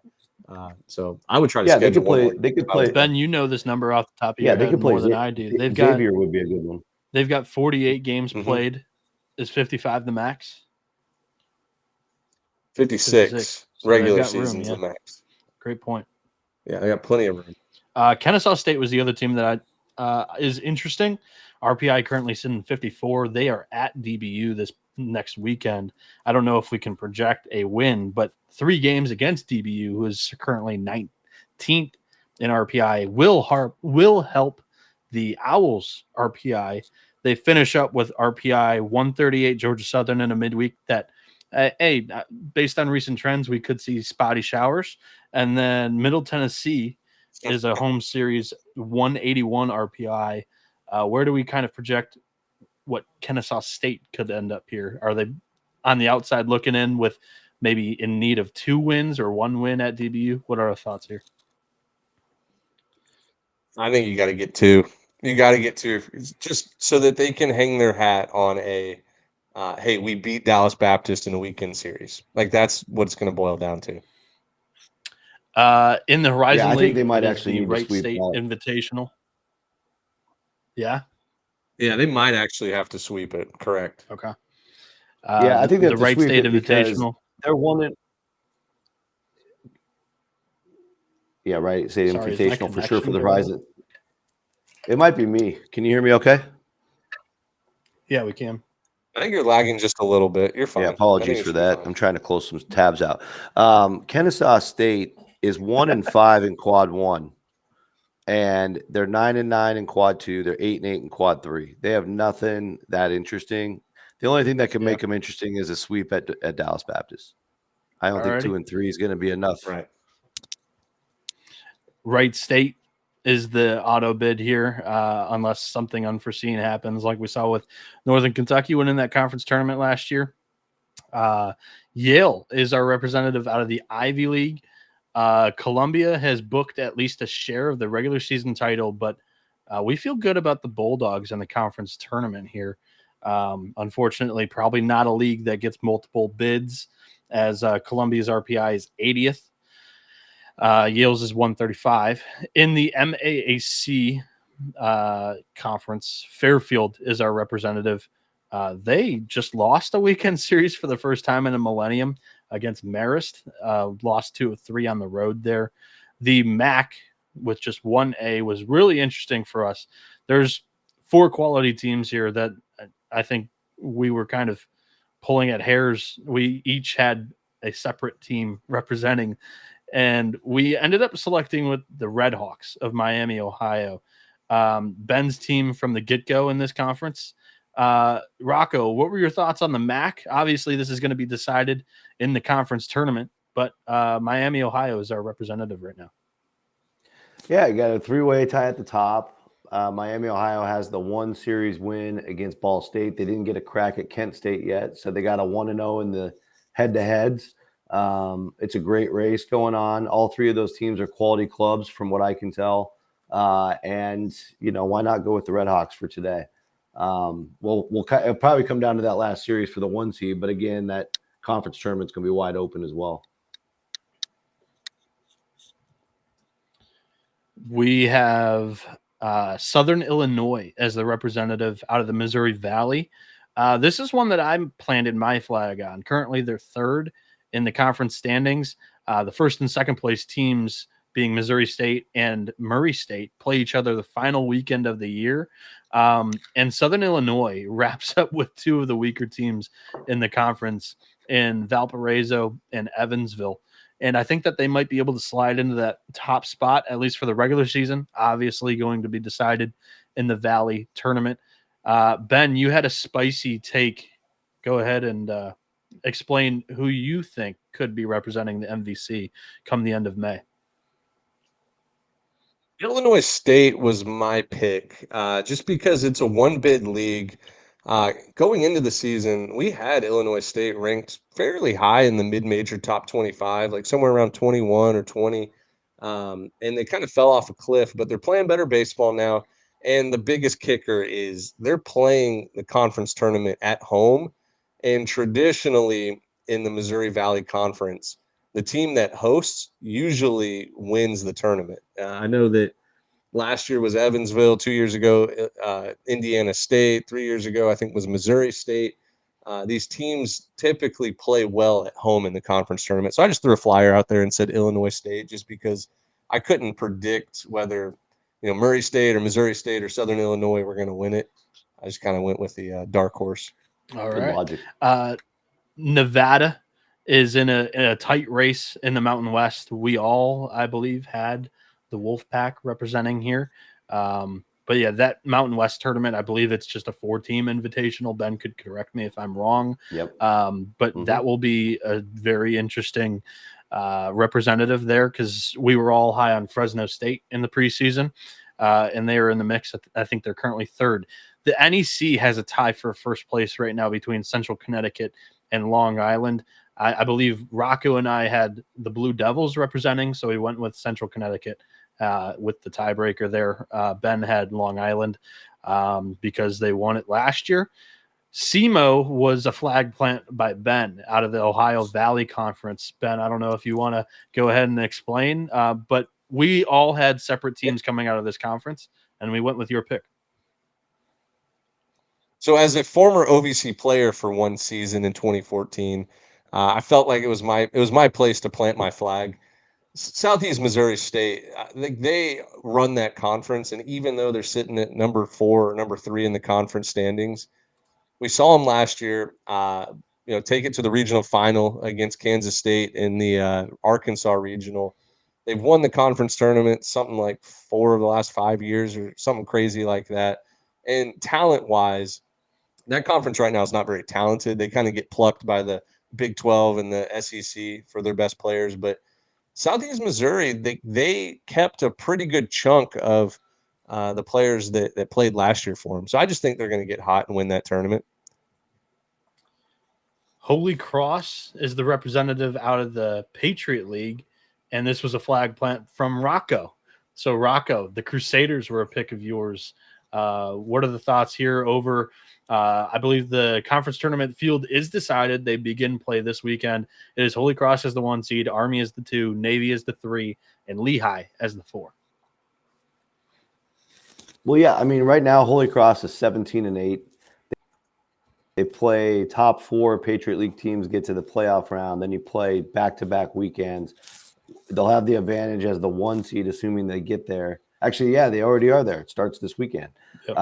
So I would try to Yeah, they schedule could one play. more. They could I was play. Ben, you know this number off the top of Yeah, your they head could play. more than I do. Xavier would be a good one. They've got 48 games Mhm. played. Is 55 the max? 56 So they've regular got room. seasons Yeah, the max. great point. Yeah, I got plenty of room. Kennesaw State was the other team that is interesting. RPI currently sitting 54. They are at DBU this next weekend. I don't know if we can project a win, but 3 games against DBU, who is currently 19th in RPI, will help the Owls RPI. They finish up with RPI 138 Georgia Southern in a midweek that, based on recent trends, we could see spotty showers. And then Middle Tennessee is a home series 181 RPI. Where do we kind of project what Kennesaw State could end up here? Are they on the outside looking in with maybe in need of 2 wins or 1 win at DBU? What are our thoughts here? I think you got to get 2. You got to get 2 just so that they can hang their hat on a, hey, we beat Dallas Baptist in a weekend series. Like that's what it's going to boil down to. In the Horizon I think League, they might it is actually the need to Wright sweep State that. Invitational. Yeah. Yeah, they might actually have to sweep it. Correct. Okay. Yeah, I think they the have to Wright sweep State it because Invitational. they're one. Yeah, right. State Sorry, is my Invitational for sure for connection the terrible? Horizon. It might be me. Can you hear me? Okay. Yeah, we can. I think you're lagging just a little bit. You're fine. Yeah, I think apologies it for should be that. fine. I'm trying to close some tabs out. Kennesaw State is 1-5 in quad 1, and they're 9-9 in quad 2. They're 8-8 in quad 3. They have nothing that interesting. The only thing that can make them interesting is a sweep at Dallas Baptist. I don't think 2-3 is going to be enough. Right. Wright State is the auto bid here, unless something unforeseen happens, like we saw with Northern Kentucky winning that conference tournament last year. Yale is our representative out of the Ivy League. Columbia has booked at least a share of the regular season title, but we feel good about the Bulldogs in the conference tournament here. Unfortunately, probably not a league that gets multiple bids, as Columbia's RPI is 80th. Yale's is 135. In the MAAC conference, Fairfield is our representative. They just lost a weekend series for the first time in a millennium against Marist. Lost 2-3 on the road there. The MAC with just 1A was really interesting for us. There's 4 quality teams here that I think we were kind of pulling at hairs. We each had a separate team representing, and we ended up selecting with the Red Hawks of Miami, Ohio. Ben's team from the get-go in this conference. Rocco, what were your thoughts on the MAC? Obviously, this is going to be decided in the conference tournament, but Miami, Ohio is our representative right now. Yeah, you got a 3-way tie at the top. Miami, Ohio has the 1 series win against Ball State. They didn't get a crack at Kent State yet, so they got a 1-0 in the head-to-heads. It's a great race going on. All 3 of those teams are quality clubs from what I can tell. And, why not go with the Red Hawks for today? It'll probably come down to that last series for the 1 seed, but again, that conference tournament's going to be wide open as well. We have Southern Illinois as the representative out of the Missouri Valley. This is one that I'm planted my flag on. Currently, they're 3rd in the conference standings. The 1st and 2nd place teams, being Missouri State and Murray State, play each other the final weekend of the year. And Southern Illinois wraps up with 2 of the weaker teams in the conference in Valparaiso and Evansville. And I think that they might be able to slide into that top spot, at least for the regular season. Obviously going to be decided in the Valley tournament. Ben, you had a spicy take. Go ahead and explain who you think could be representing the MVC come the end of May. Illinois State was my pick, just because it's a one-bid league. Going into the season, we had Illinois State ranked fairly high in the mid-major top 25, like somewhere around 21 or 20. And they kind of fell off a cliff, but they're playing better baseball now. And the biggest kicker is they're playing the conference tournament at home. And traditionally in the Missouri Valley Conference, the team that hosts usually wins the tournament. I know that last year was Evansville, 2 years ago, Indiana State, 3 years ago, I think was Missouri State. These teams typically play well at home in the conference tournament. So I just threw a flyer out there and said Illinois State just because I couldn't predict whether, Murray State or Missouri State or Southern Illinois were going to win it. I just kind of went with the dark horse. All Good right. logic. Nevada is in a tight race in the Mountain West. We all, I believe, had the Wolfpack representing here. But yeah, that Mountain West tournament, I believe it's just a 4-team invitational. Ben could correct me if I'm wrong. Yep. But that will be a very interesting representative there, because we were all high on Fresno State in the preseason, and they are in the mix. I think they're currently third. The NEC has a tie for first place right now between Central Connecticut and Long Island. I believe Rocco and I had the Blue Devils representing, so we went with Central Connecticut with the tiebreaker there. Ben had Long Island because they won it last year. SEMO was a flag plant by Ben out of the Ohio Valley Conference. Ben, I don't know if you want to go ahead and explain, but we all had separate teams coming out of this conference, and we went with your pick. So as a former OVC player for one season in 2014, I felt like it was my place to plant my flag. Southeast Missouri State, they run that conference, and even though they're sitting at number 4 or number 3 in the conference standings, we saw them last year. Take it to the regional final against Kansas State in the Arkansas regional. They've won the conference tournament something like 4 of the last 5 years or something crazy like that. And talent-wise, that conference right now is not very talented. They kind of get plucked by the Big 12 and the SEC for their best players, but Southeast Missouri, they kept a pretty good chunk of the players that played last year for them. So I just think they're going to get hot and win that tournament. Holy Cross is the representative out of the Patriot League, and this was a flag plant from Rocco. So Rocco, the Crusaders were a pick of yours. What are the thoughts here over? I believe the conference tournament field is decided. They begin play this weekend. It is Holy Cross as the 1 seed, Army as the 2, Navy as the 3, and Lehigh as the 4. Well, yeah, I mean, right now Holy Cross is 17-8. They play top 4 Patriot League teams, get to the playoff round. Then you play back-to-back weekends. They'll have the advantage as the 1 seed, assuming they get there. Actually, yeah, they already are there. It starts this weekend. Yep.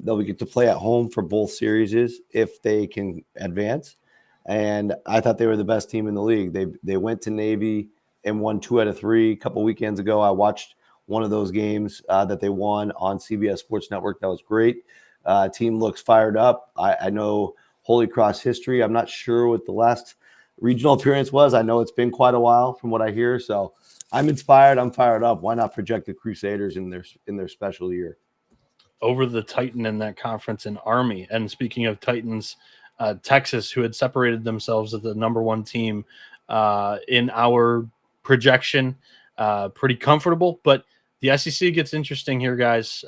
They'll get to play at home for both series if they can advance. And I thought they were the best team in the league. They went to Navy and won 2 out of 3 a couple weekends ago. I watched one of those games that they won on CBS Sports Network. That was great. Team looks fired up. I know Holy Cross history. I'm not sure what the last regional appearance was. I know it's been quite a while from what I hear. So I'm inspired. I'm fired up. Why not project the Crusaders in their special year? Over the Titan in that conference in Army. And speaking of Titans, Texas, who had separated themselves as the number 1 team in our projection, pretty comfortable. But the SEC gets interesting here, guys.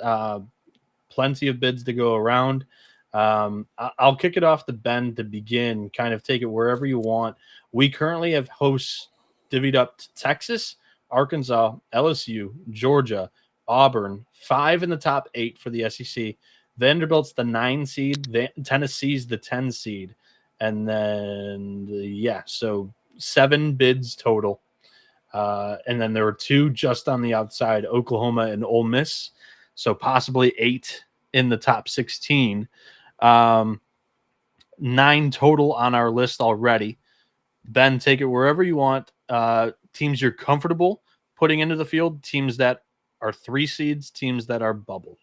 Plenty of bids to go around. I'll kick it off to Ben to begin, kind of take it wherever you want. We currently have hosts divvied up to Texas, Arkansas, LSU, Georgia, Auburn, 5 in the top 8 for the SEC. Vanderbilt's the 9 seed. Tennessee's the 10 seed. And then, so 7 bids total. And then there were 2 just on the outside, Oklahoma and Ole Miss. So possibly 8 in the top 16. 9 total on our list already. Ben, take it wherever you want. Teams you're comfortable putting into the field, teams that are 3 seeds, teams that are bubble.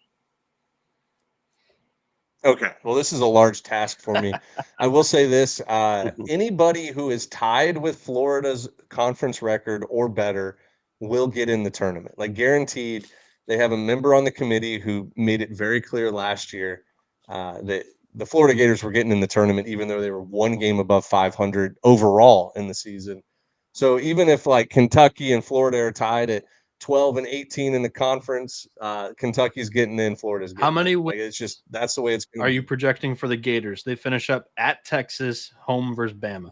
Okay. Well, this is a large task for me. I will say this. Anybody who is tied with Florida's conference record or better will get in the tournament. Like guaranteed. They have a member on the committee who made it very clear last year that the Florida Gators were getting in the tournament, even though they were one game above 500 overall in the season. So even if like Kentucky and Florida are tied at 12 and 18 in the conference, Kentucky's getting in, Florida's How getting in. many Like it's just that's the way it's going are to you be. projecting for the Gators? They finish up at Texas, home versus Bama.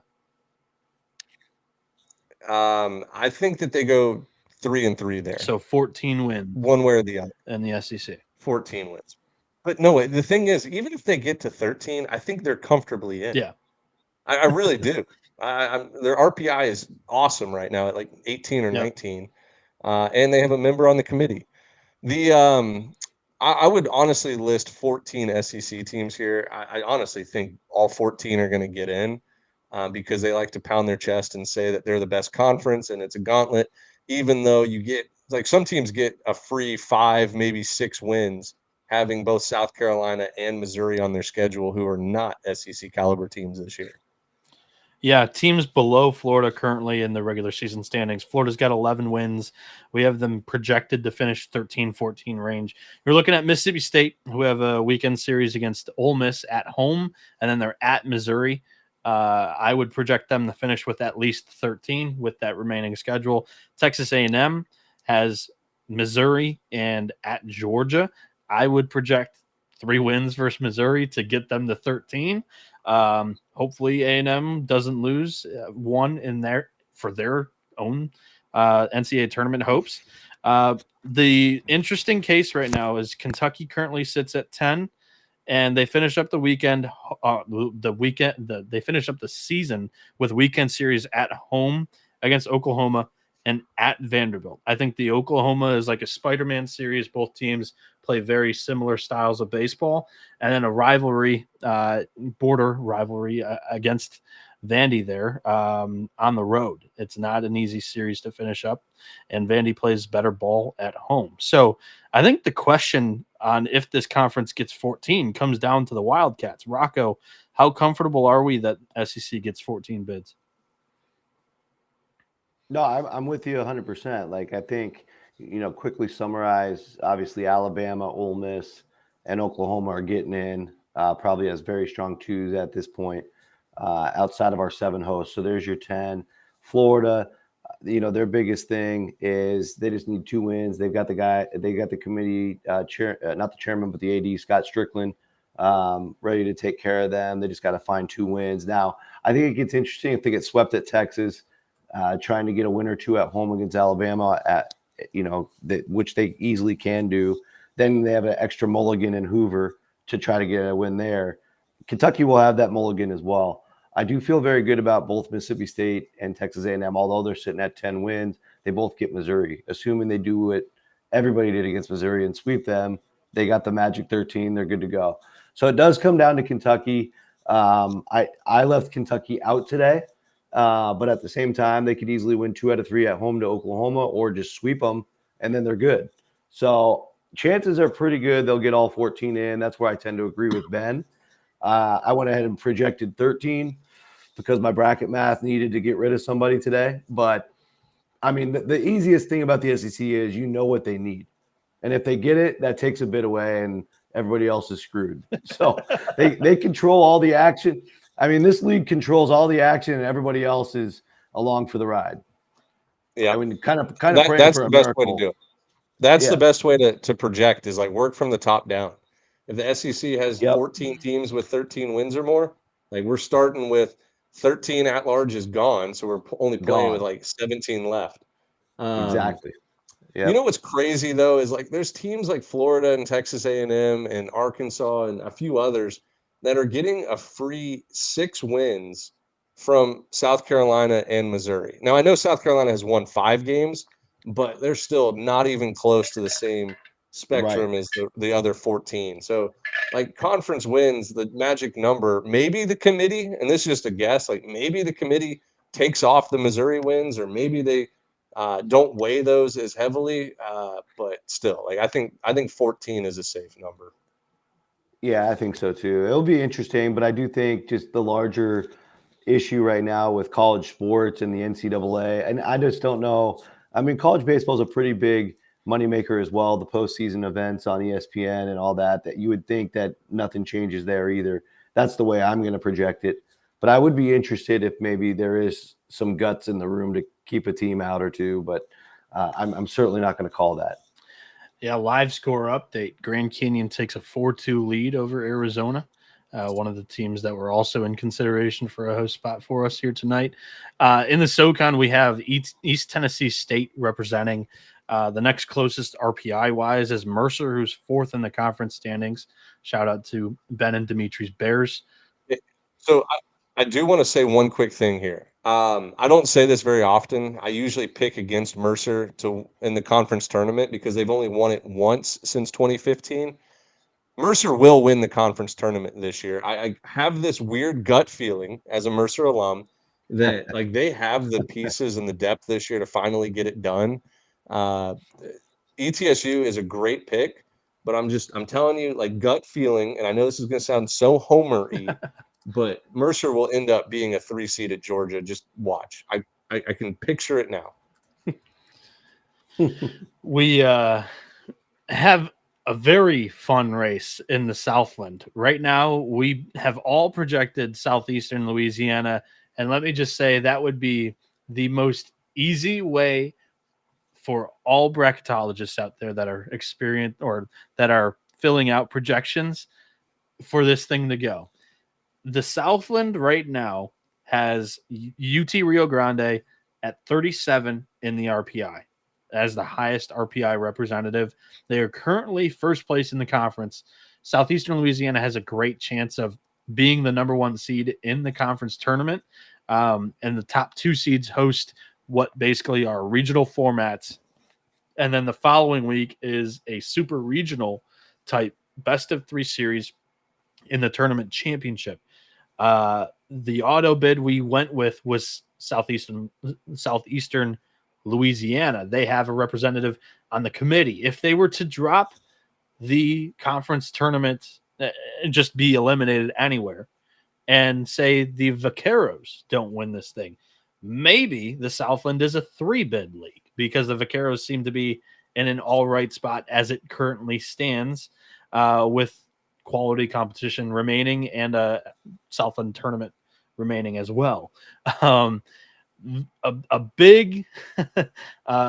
I think that they go 3-3 there, So 14 wins one way or the other. in the SEC. 14 wins. But no, the thing is, even if they get to 13, I think they're comfortably in. Yeah. I really do. Their RPI is awesome right now at like 18 or Yep. 19, and they have a member on the committee. The I would honestly list 14 SEC teams here. I honestly think all 14 are going to get in because they like to pound their chest and say that they're the best conference and it's a gauntlet. Even though you get like some teams get a free 5, maybe 6 wins, having both South Carolina and Missouri on their schedule, who are not SEC caliber teams this year. Yeah, teams below Florida currently in the regular season standings. Florida's got 11 wins. We have them projected to finish 13-14 range. You're looking at Mississippi State, who have a weekend series against Ole Miss at home, and then they're at Missouri. I would project them to finish with at least 13 with that remaining schedule. Texas A&M has Missouri and at Georgia. I would project 3 wins versus Missouri to get them to 13. Hopefully A&M doesn't lose one in there for their own NCAA tournament hopes. The interesting case right now is Kentucky currently sits at 10, and they finish up the weekend. They finish up the season with weekend series at home against Oklahoma and at Vanderbilt. I think the Oklahoma is like a Spider-Man series. Both teams play very similar styles of baseball, and then a rivalry, border rivalry against Vandy there on the road. It's not an easy series to finish up, and Vandy plays better ball at home. So I think the question on if this conference gets 14 comes down to the Wildcats. Rocco, how comfortable are we that SEC gets 14 bids? No, I'm with you 100%. Like, I think, quickly summarize, obviously Alabama, Ole Miss, and Oklahoma are getting in, probably as very strong twos at this point, outside of our 7 hosts. So there's your 10. Florida, their biggest thing is they just need 2 wins. They got the committee chair, not the chairman, but the AD, Scott Strickland, ready to take care of them. They just got to find 2 wins. Now, I think it gets interesting if they get swept at Texas. Trying to get a win or 2 at home against Alabama, which they easily can do. Then they have an extra mulligan in Hoover to try to get a win there. Kentucky will have that mulligan as well. I do feel very good about both Mississippi State and Texas A&M. Although they're sitting at 10 wins, they both get Missouri. Assuming they do what everybody did against Missouri and sweep them, they got the magic 13. They're good to go. So it does come down to Kentucky. I left Kentucky out today. But at the same time, they could easily win 2 out of 3 at home to Oklahoma or just sweep them, and then they're good. So chances are pretty good they'll get all 14 in. That's where I tend to agree with Ben. I went ahead and projected 13 because my bracket math needed to get rid of somebody today. But, I mean, the easiest thing about the SEC is what they need. And if they get it, that takes a bit away, and everybody else is screwed. So they control all the action. I mean, this league controls all the action, and everybody else is along for the ride. Yeah, I mean, kind of praying that's for the a best way to miracle. do it. That's the Yeah. best way to project is like work from the top down. If the SEC has Yep. 14 teams with 13 wins or more, like we're starting with 13 at large is gone, so we're only playing with Gone. like 17 left. Um, Exactly. you Yep. know what's crazy though is like there's teams like Florida and Texas A&M and Arkansas and a few others that are getting a free 6 wins from South Carolina and Missouri. Now I know South Carolina has won 5 games, but they're still not even close to the same Right. spectrum as the other 14. So like conference wins, the magic number, maybe the committee, and this is just a guess, like maybe the committee takes off the Missouri wins, or maybe they don't weigh those as heavily, but still, like I think 14 is a safe number. Yeah, I think so too. It'll be interesting, but I do think just the larger issue right now with college sports and the NCAA, and I just don't know. I mean, college baseball is a pretty big moneymaker as well, the postseason events on ESPN and all that, that you would think that nothing changes there either. That's the way I'm going to project it. But I would be interested if maybe there is some guts in the room to keep a team out or two, but I'm certainly not going to call that. Yeah, live score update. Grand Canyon takes a 4-2 lead over Arizona, one of the teams that were also in consideration for a host spot for us here tonight. In the SoCon, we have East Tennessee State representing. The next closest RPI-wise is Mercer, who's fourth in the conference standings. Shout out to Ben and Dimitri's Bears. So I do want to say one quick thing here. I don't say this very often. I usually pick against Mercer to in the conference tournament because they've only won it once since 2015. Mercer will win the conference tournament this year. I have this weird gut feeling as a Mercer alum that like they have the pieces and the depth this year to finally get it done. Uh, ETSU is a great pick, but I'm telling you, like gut feeling, and I know this is going to sound so homer-y, but Mercer will end up being a 3 seed at Georgia. Just watch. I can picture it now. We have a very fun race in the Southland. Right now, we have all projected Southeastern Louisiana. And let me just say that would be the most easy way for all bracketologists out there that are experienced or that are filling out projections for this thing to go. The Southland right now has UT Rio Grande at 37 in the RPI as the highest RPI representative. They are currently first place in the conference. Southeastern Louisiana has a great chance of being the number one seed in the conference tournament. And the top two seeds host what basically are regional formats. And then the following week is a super regional type best of three series in the tournament championship. The auto bid we went with was Southeastern Louisiana. They have a representative on the committee. If they were to drop the conference tournament and just be eliminated anywhere, and say the Vaqueros don't win this thing, maybe the Southland is a 3-bid league because the Vaqueros seem to be in an all right spot as it currently stands, with quality competition remaining and a Southland tournament remaining as well. Um, a big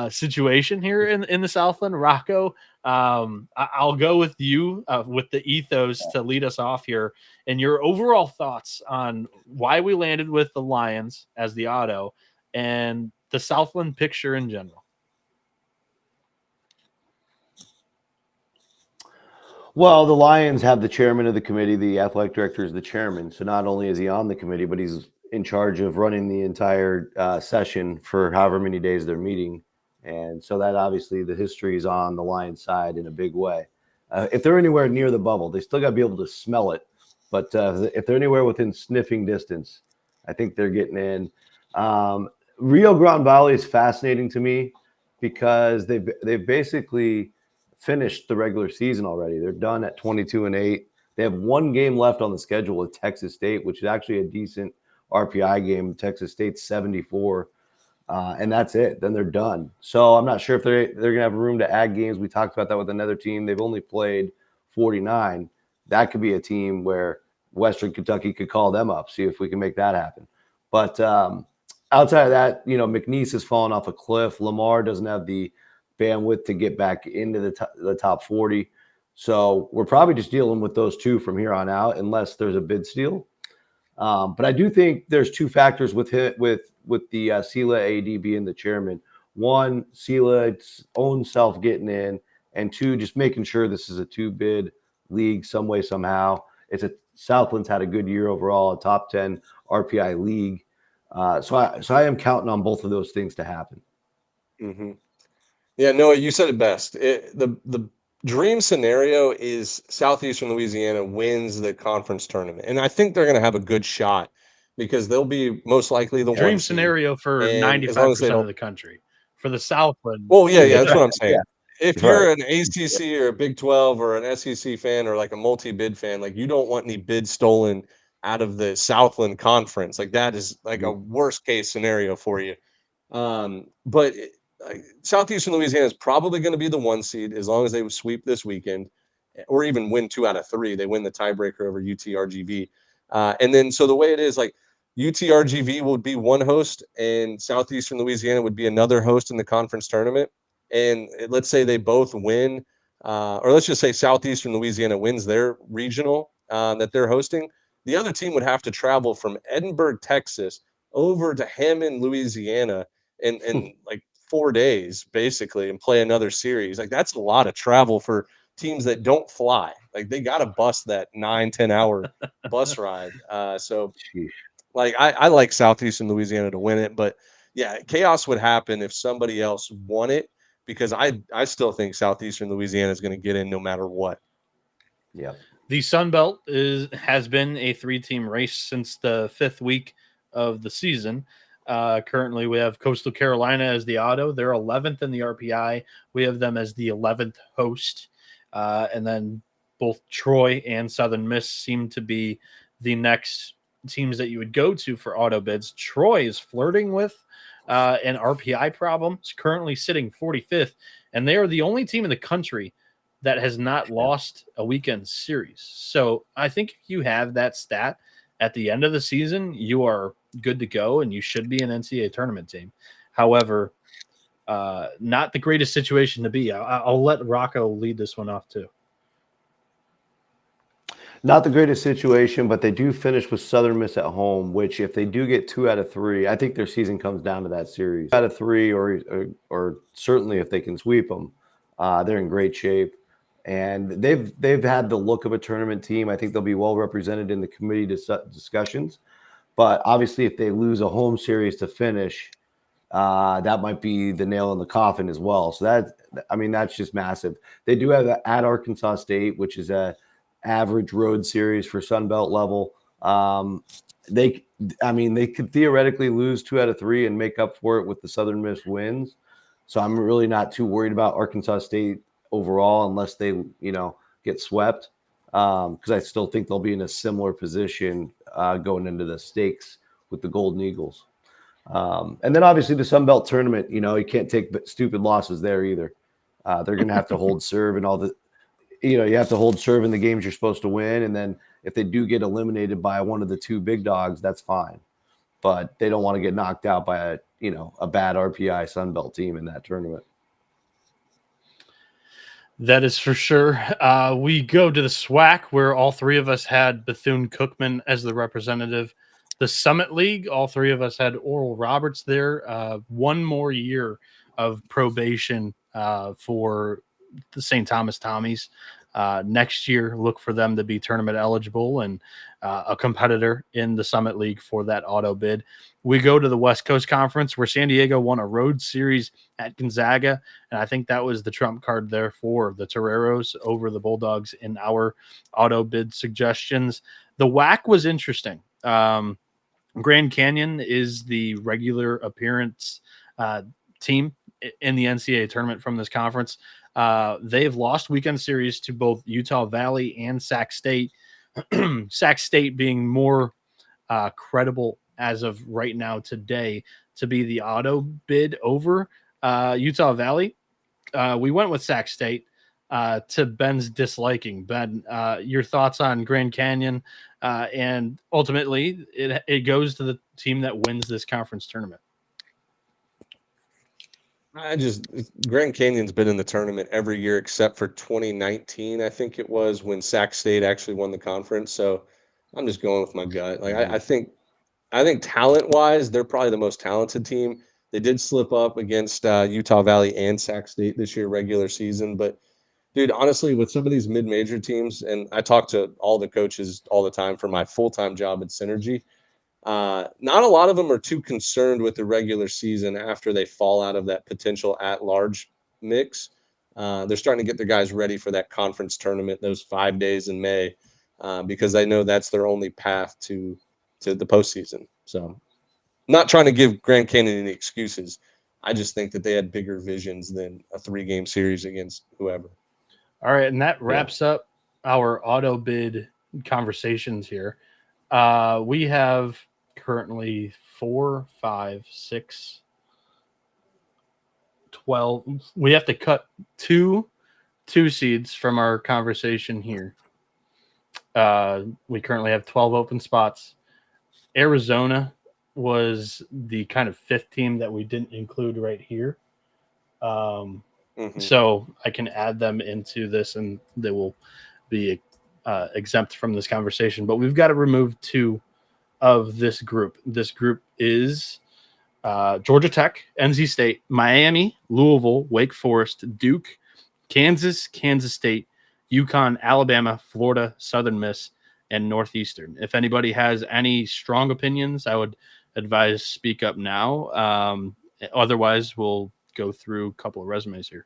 situation here in the Southland. Rocco, I'll go with you with the ethos to lead us off here, and your overall thoughts on why we landed with the Lions as the auto and the Southland picture in general. Well, the Lions have the chairman of the committee. The athletic director is the chairman. So not only is he on the committee, but he's in charge of running the entire session for however many days they're meeting. And so that obviously the history is on the Lions side in a big way. If they're anywhere near the bubble, they still got to be able to smell it. But if they're anywhere within sniffing distance, I think they're getting in. Rio Grande Valley is fascinating to me because they've basically finished the regular season already. They're done at 22-8. They have one game left on the schedule with Texas State, which is actually a decent RPI game. Texas State's 74, and that's it. Then they're done. So I'm not sure if they're going to have room to add games. We talked about that with another team. They've only played 49. That could be a team where Western Kentucky could call them up, see if we can make that happen. But outside of that, McNeese has fallen off a cliff. Lamar doesn't have the bandwidth to get back into the top 40. So we're probably just dealing with those two from here on out, unless there's a bid steal. But I do think there's two factors with the Sela AD being the chairman. One, Sela's own self getting in, and two, just making sure this is a 2-bid league some way, somehow. Southland's had a good year overall, a top 10 RPI league. So I am counting on both of those things to happen. Mm-hmm. Yeah, Noah, you said it best. The dream scenario is Southeastern Louisiana wins the conference tournament, and I think they're going to have a good shot because they'll be most likely the Dream 1 seed. scenario for And as long as they 95% of don't, the country. For the Southland, well, yeah, that's what I'm saying. Yeah, If you're an ACC or a Big 12 or an SEC fan or like a multi-bid fan, like you don't want any bids stolen out of the Southland Conference. Like that is like a worst case scenario for you. But Southeastern Louisiana is probably going to be the 1 seed as long as they sweep this weekend, or even win 2 out of 3. They win the tiebreaker over UTRGV, and then so the way it is, like UTRGV would be one host, and Southeastern Louisiana would be another host in the conference tournament. And let's say they both win, or let's just say Southeastern Louisiana wins their regional that they're hosting. The other team would have to travel from Edinburgh, Texas, over to Hammond, Louisiana, in like 4 days basically, and play another series. Like that's a lot of travel for teams that don't fly. Like they got to bust that 9-10 hour bus ride. So Sheesh. like I like Southeastern Louisiana to win it, but yeah, chaos would happen if somebody else won it, because I still think Southeastern Louisiana is going to get in no matter what. Yep. The Sun Belt has been a 3-team race since the 5th week of the season. Currently, we have Coastal Carolina as the auto. They're 11th in the RPI. We have them as the 11th host. And then both Troy and Southern Miss seem to be the next teams that you would go to for auto bids. Troy is flirting with an RPI problem. It's currently sitting 45th, and they are the only team in the country that has not lost a weekend series. So I think if you have that stat at the end of the season, you are good to go, and you should be an NCAA tournament team. However, not the greatest situation to be. I'll let Rocco lead this one off too. Not the greatest situation, but they do finish with Southern Miss at home, which if they do get 2 out of 3, I think their season comes down to that series. 2 out of 3, or certainly if they can sweep them, they're in great shape. And they've had the look of a tournament team. I think they'll be well represented in the committee discussions. But obviously, if they lose a home series to finish, that might be the nail in the coffin as well. So that's just massive. They do have at Arkansas State, which is a average road series for Sun Belt level. They could theoretically lose 2 out of 3 and make up for it with the Southern Miss wins. So I'm really not too worried about Arkansas State overall, unless they, get swept. Because I still think they'll be in a similar position going into the stakes with the Golden Eagles. And then obviously the Sun Belt tournament, you can't take stupid losses there either. They're going to have to hold serve and all the, you have to hold serve in the games you're supposed to win. And then if they do get eliminated by one of the 2 big dogs, that's fine. But they don't want to get knocked out by a bad RPI Sun Belt team in that tournament. That is for sure. We go to the SWAC, where all 3 of us had Bethune-Cookman as the representative. The Summit League, all 3 of us had Oral Roberts there. 1 more year of probation for the St. Thomas Tommies. Next year, look for them to be tournament eligible and a competitor in the Summit League for that auto bid. We go to the West Coast Conference, where San Diego won a road series at Gonzaga, and I think that was the trump card there for the Toreros over the Bulldogs in our auto bid suggestions. The WAC was interesting. Grand Canyon is the regular appearance team in the NCAA tournament from this conference. They've lost weekend series to both Utah Valley and Sac State. Sac State being more credible as of right now today to be the auto bid over Utah Valley. We went with Sac State to Ben's disliking. Ben, your thoughts on Grand Canyon, and ultimately it goes to the team that wins this conference tournament. Grand Canyon's been in the tournament every year except for 2019, I think it was, when Sac State actually won the conference. So I'm just going with my gut. Like I think talent wise, they're probably the most talented team. They did slip up against Utah Valley and Sac State this year regular season, but dude, honestly, with some of these mid-major teams, and I talk to all the coaches all the time for my full-time job at Synergy. Not a lot of them are too concerned with the regular season after they fall out of that potential at-large mix. They're starting to get the guys ready for that conference tournament, those 5 days in May, because they know that's their only path to the postseason. So, not trying to give Grand Canyon any excuses. I just think that they had bigger visions than a 3-game series against whoever. All right, and that wraps up our auto bid conversations here. We have currently 4, 5, 6, 12. We have to cut two seeds from our conversation here. We currently have 12 open spots. Arizona was the kind of fifth team that we didn't include right here. So I can add them into this and they will be exempt from this conversation. But we've got to remove two of this group. This group is Georgia Tech, NC State, Miami, Louisville, Wake Forest, Duke, Kansas, Kansas State, UConn, Alabama, Florida, Southern Miss, and Northeastern. If anybody has any strong opinions, I would advise speak up now. Otherwise, we'll go through a couple of resumes here.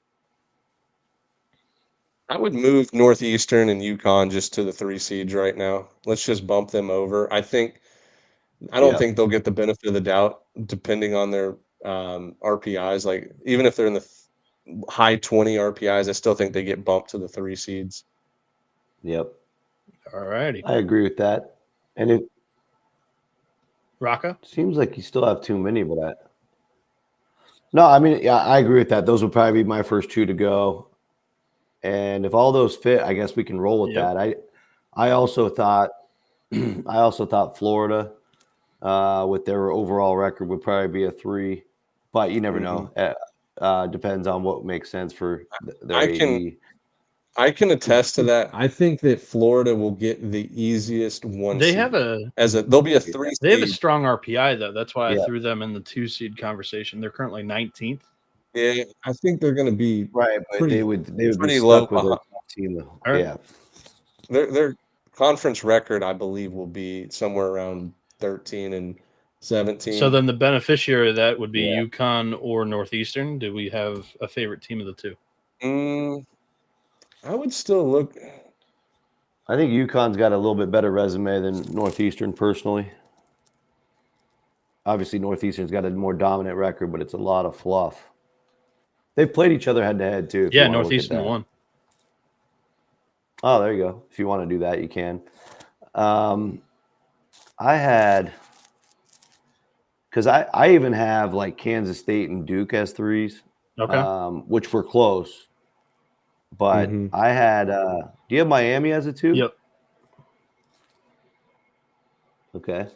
I would move Northeastern and UConn just to the 3 seeds right now. Let's just bump them over. I don't think they'll get the benefit of the doubt depending on their RPIs. Like even if they're in the high 20 RPIs, I still think they get bumped to the 3 seeds. Yep. All righty. I agree with that. And it Rocco? seems like you still have too many, but no, I mean, yeah, I agree with that. Those would probably be my first 2 to go. And if all those fit, I guess we can roll with that. I also thought Florida with their overall record would probably be a 3, but you never know. Depends on what makes sense for their AD. I can attest to that. I think that Florida will get the easiest 1 They seed. have They'll be a 3 They have a seed. strong RPI though. That's why I threw them in the 2 seed conversation. They're currently 19th. Yeah, I think they're going to be right, but they would be low stuck with a top team. Right. Yeah, their conference record, I believe, will be somewhere around 13 and 17. So then the beneficiary of that would be UConn or Northeastern. Do we have a favorite team of the 2? I would still look. I think UConn's got a little bit better resume than Northeastern, personally. Obviously, Northeastern's got a more dominant record, but it's a lot of fluff. They've played each other head-to-head, too. Yeah, Northeastern won. Oh, there you go. If you want to do that, you can. I had – because I even have, like, Kansas State and Duke as 3s, which were close. But I had do you have Miami as a 2? Yep. Okay.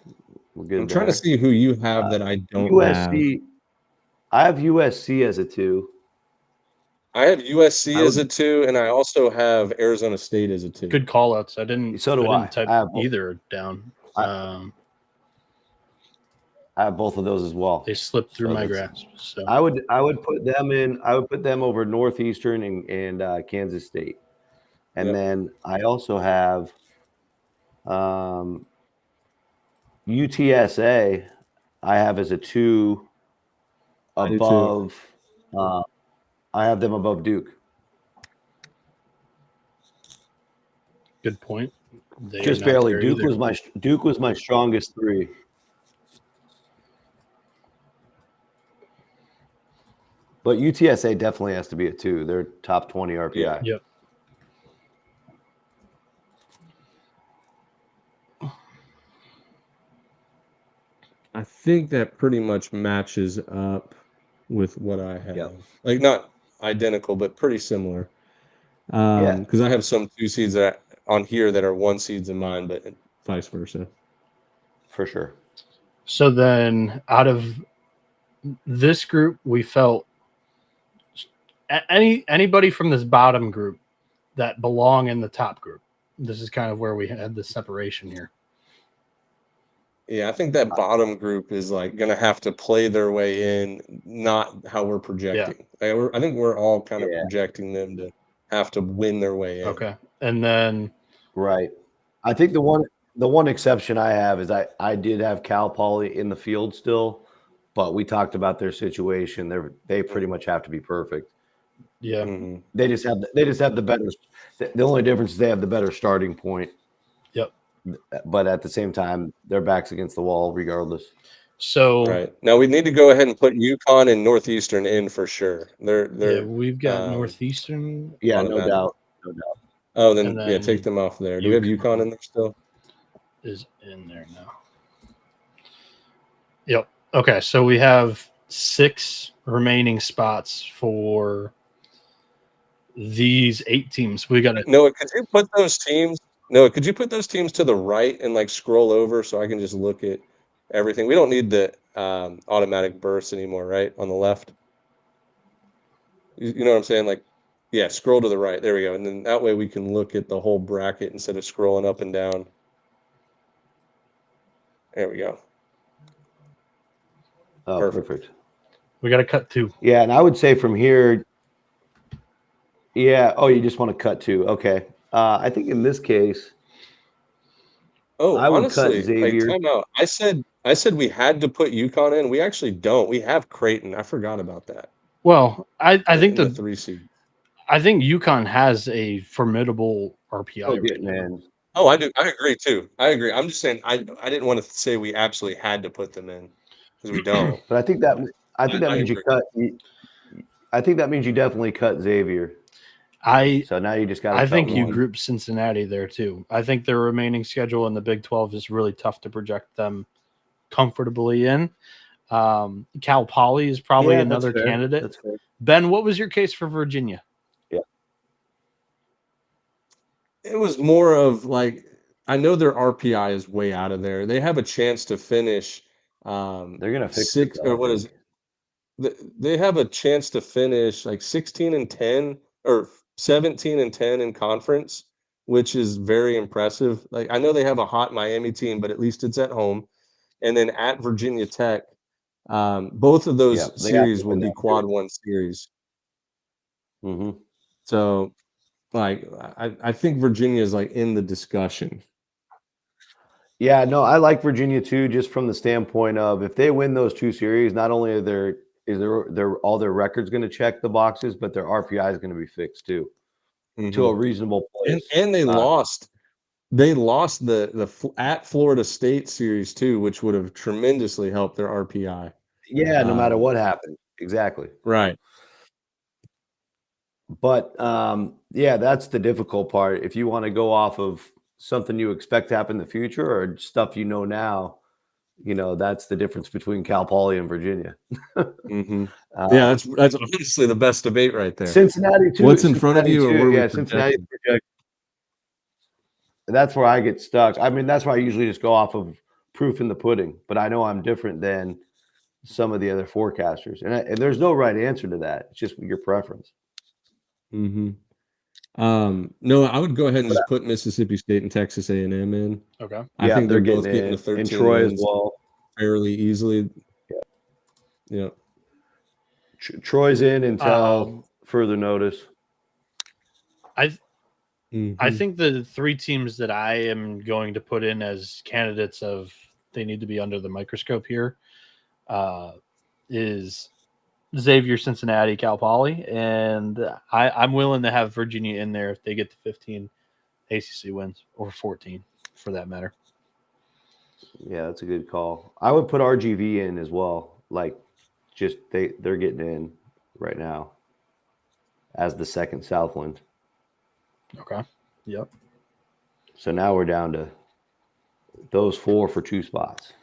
We're good. I'm trying to see who you have that I don't USC, have. I have USC as a 2. I have USC as a 2, and I also have Arizona State as a 2. Good call-outs. I didn't type I have either down. I have both of those as well. They slipped through my grasp. So I would put them in. I would put them over Northeastern and Kansas State, and then I also have UTSA. I have as a 2 above. I have them above Duke. Good point. Just barely. Duke was my strongest 3. But UTSA definitely has to be a 2. They're top 20 RPI. Yep. I think that pretty much matches up with what I have. Yep. Like not identical, but pretty similar. Because I have some 2 seeds on here that are 1 seeds in mine, but vice versa. For sure. So then out of this group, we felt anybody from this bottom group that belong in the top group. This is kind of where we had the separation here. Yeah, I think that bottom group is like going to have to play their way in, not how we're projecting. Yeah. I think we're all kind of projecting them to have to win their way in. Okay. And then right. I think the one exception I have is I did have Cal Poly in the field still, but we talked about their situation. They pretty much have to be perfect. Yeah. They just have the better. The only difference is they have the better starting point. Yep. But at the same time, their back's against the wall regardless. So right now we need to go ahead and put UConn and Northeastern in for sure. They're we've got Northeastern. Yeah, no doubt. Oh, then take them off there. Do we have UConn in there still? Is in there now. Yep. Okay, so we have 6 remaining spots for these 8 teams. We got to Noah, could you put those teams? Noah, could you put those teams to the right and like scroll over so I can just look at everything? We don't need the automatic bursts anymore, right? On the left. You know what I'm saying? Like, yeah, scroll to the right. There we go. And then that way we can look at the whole bracket instead of scrolling up and down. There we go. Oh, perfect. We got to cut 2. Yeah, and I would say from here. Yeah. Oh, you just want to cut 2. Okay. I think in this case. Oh, I would honestly, cut Xavier. time out. I said we had to put UConn in. We actually don't. We have Creighton. I forgot about that. Well, I think the 3 seed. I think UConn has a formidable RPI. Oh, getting in. Oh, I do. I agree too. I agree. I'm just saying I didn't want to say we absolutely had to put them in because we don't. But I think that means you agree. cut. I think that means you definitely cut Xavier. So now you just got. I think you group Cincinnati there too. I think their remaining schedule in the Big 12 is really tough to project them comfortably in. Cal Poly is probably another candidate. That's fair. Ben, what was your case for Virginia? Yeah, it was more of like I know their RPI is way out of there. They have a chance to finish. They're gonna fix 6 or what is it? They have a chance to finish like 16-10 or 17-10 in conference, which is very impressive. Like I know they have a hot Miami team, but at least it's at home. And then at Virginia Tech, both of those series will be quad 1 series. Mm-hmm. So, like, I think Virginia is like in the discussion. Yeah, no, I like Virginia too, just from the standpoint of if they win those 2 series, not only are all their records going to check the boxes, but their RPI is going to be fixed too, to a reasonable place. And they lost. They lost the at Florida State series too, which would have tremendously helped their RPI. Yeah, no matter what happened, exactly. Right. But yeah, that's the difficult part. If you want to go off of something you expect to happen in the future or stuff you know now, that's the difference between Cal Poly and Virginia. Yeah, that's honestly the best debate right there. Cincinnati too. What's in front of you, or yeah, Cincinnati. That's where I get stuck. I mean, that's why I usually just go off of proof in the pudding. But I know I'm different than some of the other forecasters, and there's no right answer to that. It's just your preference. No, I would go ahead and just put Mississippi State and Texas A&M in. Okay. I think they're both getting to 13 and Troy wins as well, fairly easily. Yeah. Troy's in until further notice. I think the 3 teams that I am going to put in as candidates of they need to be under the microscope here is Xavier, Cincinnati, Cal Poly, and I'm willing to have Virginia in there if they get to 15 ACC wins or 14 for that matter. Yeah, that's a good call. I would put RGV in as well. Like, just they're getting in right now as the second Southland. Okay. Yep. So now we're down to those 4 for 2 spots.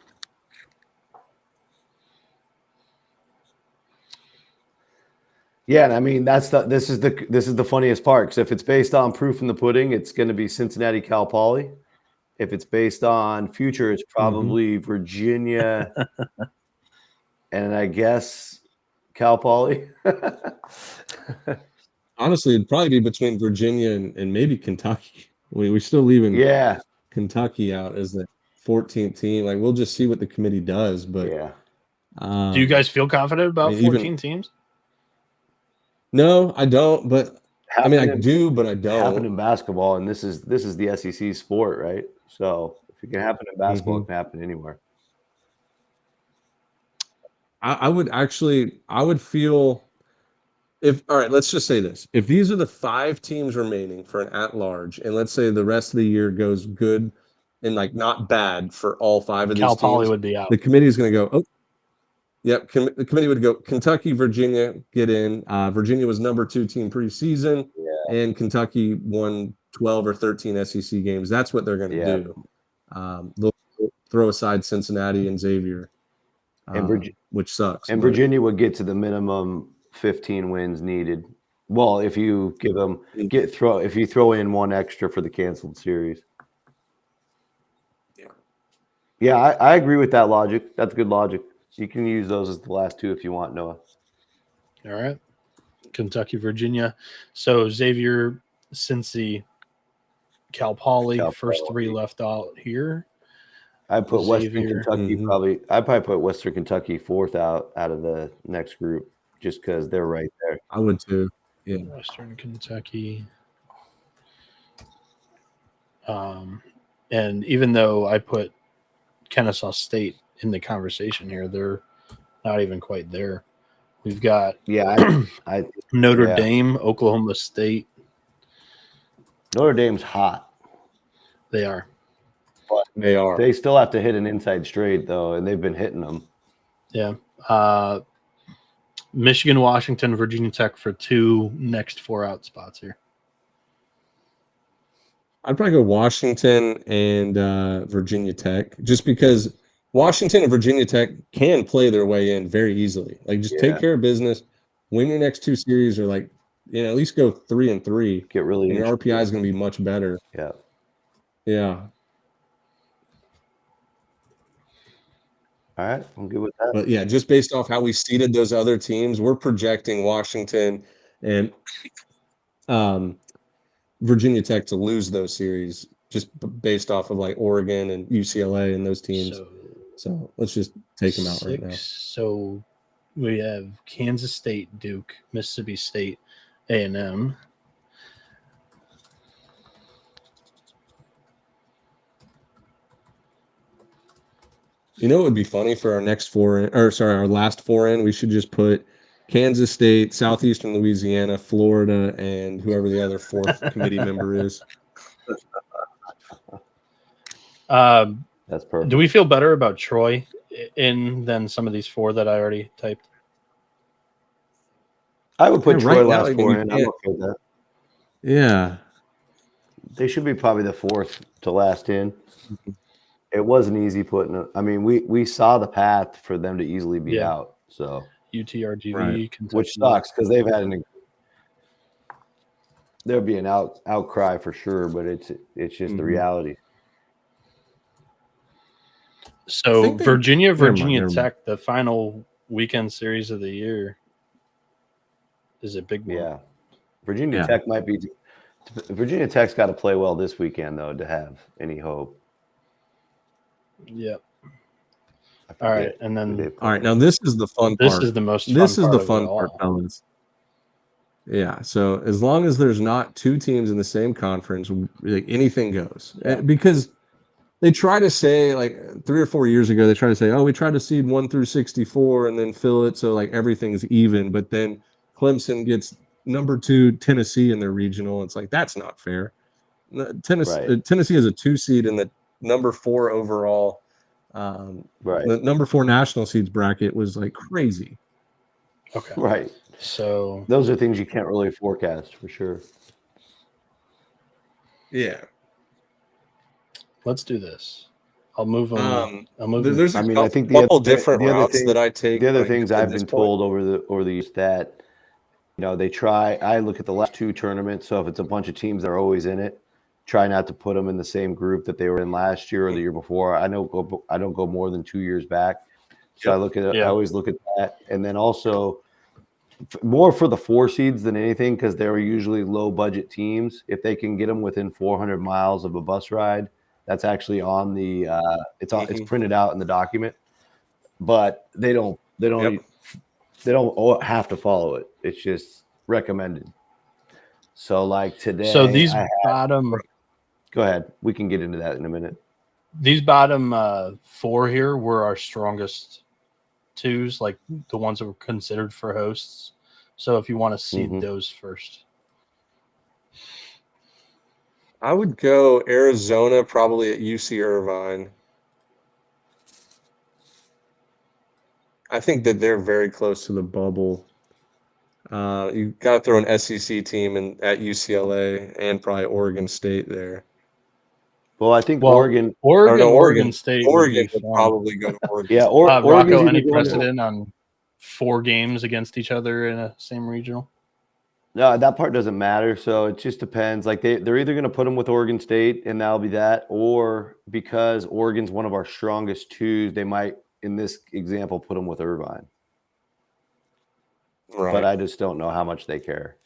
Yeah, and I mean this is the funniest part, because if it's based on proof in the pudding, it's going to be Cincinnati, Cal Poly. If it's based on future, it's probably Virginia, and I guess Cal Poly. Honestly, it'd probably be between Virginia and maybe Kentucky. We're still leaving Kentucky out as the 14th team. Like, we'll just see what the committee does. But do you guys feel confident about 14 teams? No, I don't. But I mean, I do, but I don't. Happen in basketball, and this is the SEC sport, right? So if it can happen in basketball, it can happen anywhere. I would feel all right, let's just say this. If these are the 5 teams remaining for an at-large, and let's say the rest of the year goes good and like not bad for all 5 of these teams, Cal Poly would be out. The committee is going to go, oh, yep. The committee would go, Kentucky, Virginia, get in. Virginia was number 2 team preseason, and Kentucky won 12 or 13 SEC games. That's what they're going to do. They'll throw aside Cincinnati and Xavier. which sucks. And but- Virginia would get to the minimum 15 wins needed. Well, if you give them if you throw in one extra for the canceled series. Yeah, I agree with that logic. That's good logic. You can use those as the last two if you want, Noah. All right. Kentucky, Virginia. So Xavier, Cincy, Cal Poly, first three left out here. I put Western Xavier. Kentucky I probably put Western Kentucky fourth out of the next group just because they're right there. I would too. Yeah. Western Kentucky. And even though I put Kennesaw State in the conversation here, they're not even quite there. We've got I Notre Dame, Oklahoma State. Notre Dame's hot. They are. But they are. They still have to hit an inside straight though, and they've been hitting them. Yeah. Michigan, Washington, Virginia Tech for 2 next 4 out spots here. I'd probably go Washington and Virginia Tech, just because Washington and Virginia Tech can play their way in very easily. Like, just take care of business, win your next 2 series, or at least go 3-3. Get really and your RPI is going to be much better. Yeah. Yeah. All right, I'm good with that. But yeah, just based off how we seeded those other teams, we're projecting Washington and Virginia Tech to lose those series, just based off of like Oregon and UCLA and those teams. So let's just take them out right now. So we have Kansas State, Duke, Mississippi State, A&M. You know, it would be funny for our our last 4 in. We should just put Kansas State, Southeastern Louisiana, Florida, and whoever the other 4th committee member is. That's perfect. Do we feel better about Troy than some of these 4 that I already typed? I would put Troy right last 4 in. I'm okay with that. Yeah. They should be probably the 4th to last in. It wasn't easy putting it. I mean, we saw the path for them to easily be out. So UTRGV, Kentucky. Which sucks because they've had there'll be an outcry for sure, but it's just the reality. So Virginia Tech, the final weekend series of the year, is a big one. Yeah, Virginia Tech might be. Virginia Tech's got to play well this weekend though to have any hope. Yep. All right, and then now this is the fun part. This is the most. This is the fun part, fellas. Yeah. So as long as there's not 2 teams in the same conference, like anything goes. Because they try to say, like 3 or 4 years ago, they try to say, "Oh, we tried to seed 1 through 64 and then fill it so like everything's even." But then Clemson gets number 2 Tennessee in their regional. It's like, that's not fair. Tennessee is a 2 seed in the number 4 overall. The number 4 national seeds bracket was like crazy. Okay. Right. So those are things you can't really forecast for sure. Yeah. Let's do this. I'll move them. There's I think the couple different routes that I take. The other things I've been told over the years that they try. I look at the last 2 tournaments. So if it's a bunch of teams that are always in it, try not to put them in the same group that they were in last year or the year before. I don't go more than 2 years back. So I look at I always look at that, and then also more for the 4 seeds than anything because they're usually low budget teams. If they can get them within 400 miles of a bus ride, that's actually on the it's printed out in the document, but they don't have to follow it. It's just recommended. So like today, so these bottom. Go ahead. We can get into that in a minute. These bottom 4 here were our strongest 2s, like the ones that were considered for hosts. So if you want to seed those first, I would go Arizona, probably at UC Irvine. I think that they're very close to the bubble. You got to throw an SEC team at UCLA and probably Oregon State there. Well, I think Well, Oregon. Or no, Oregon State would be would fun. probably go to Oregon. Yeah, Oregon's Rocco, either any going to. precedent on 4 games against each other in a same regional? No, that part doesn't matter. So it just depends. Like they're either going to put them with Oregon State, and that'll be that, or because Oregon's one of our strongest twos, they might, in this example, put them with Irvine. Right. But I just don't know how much they care.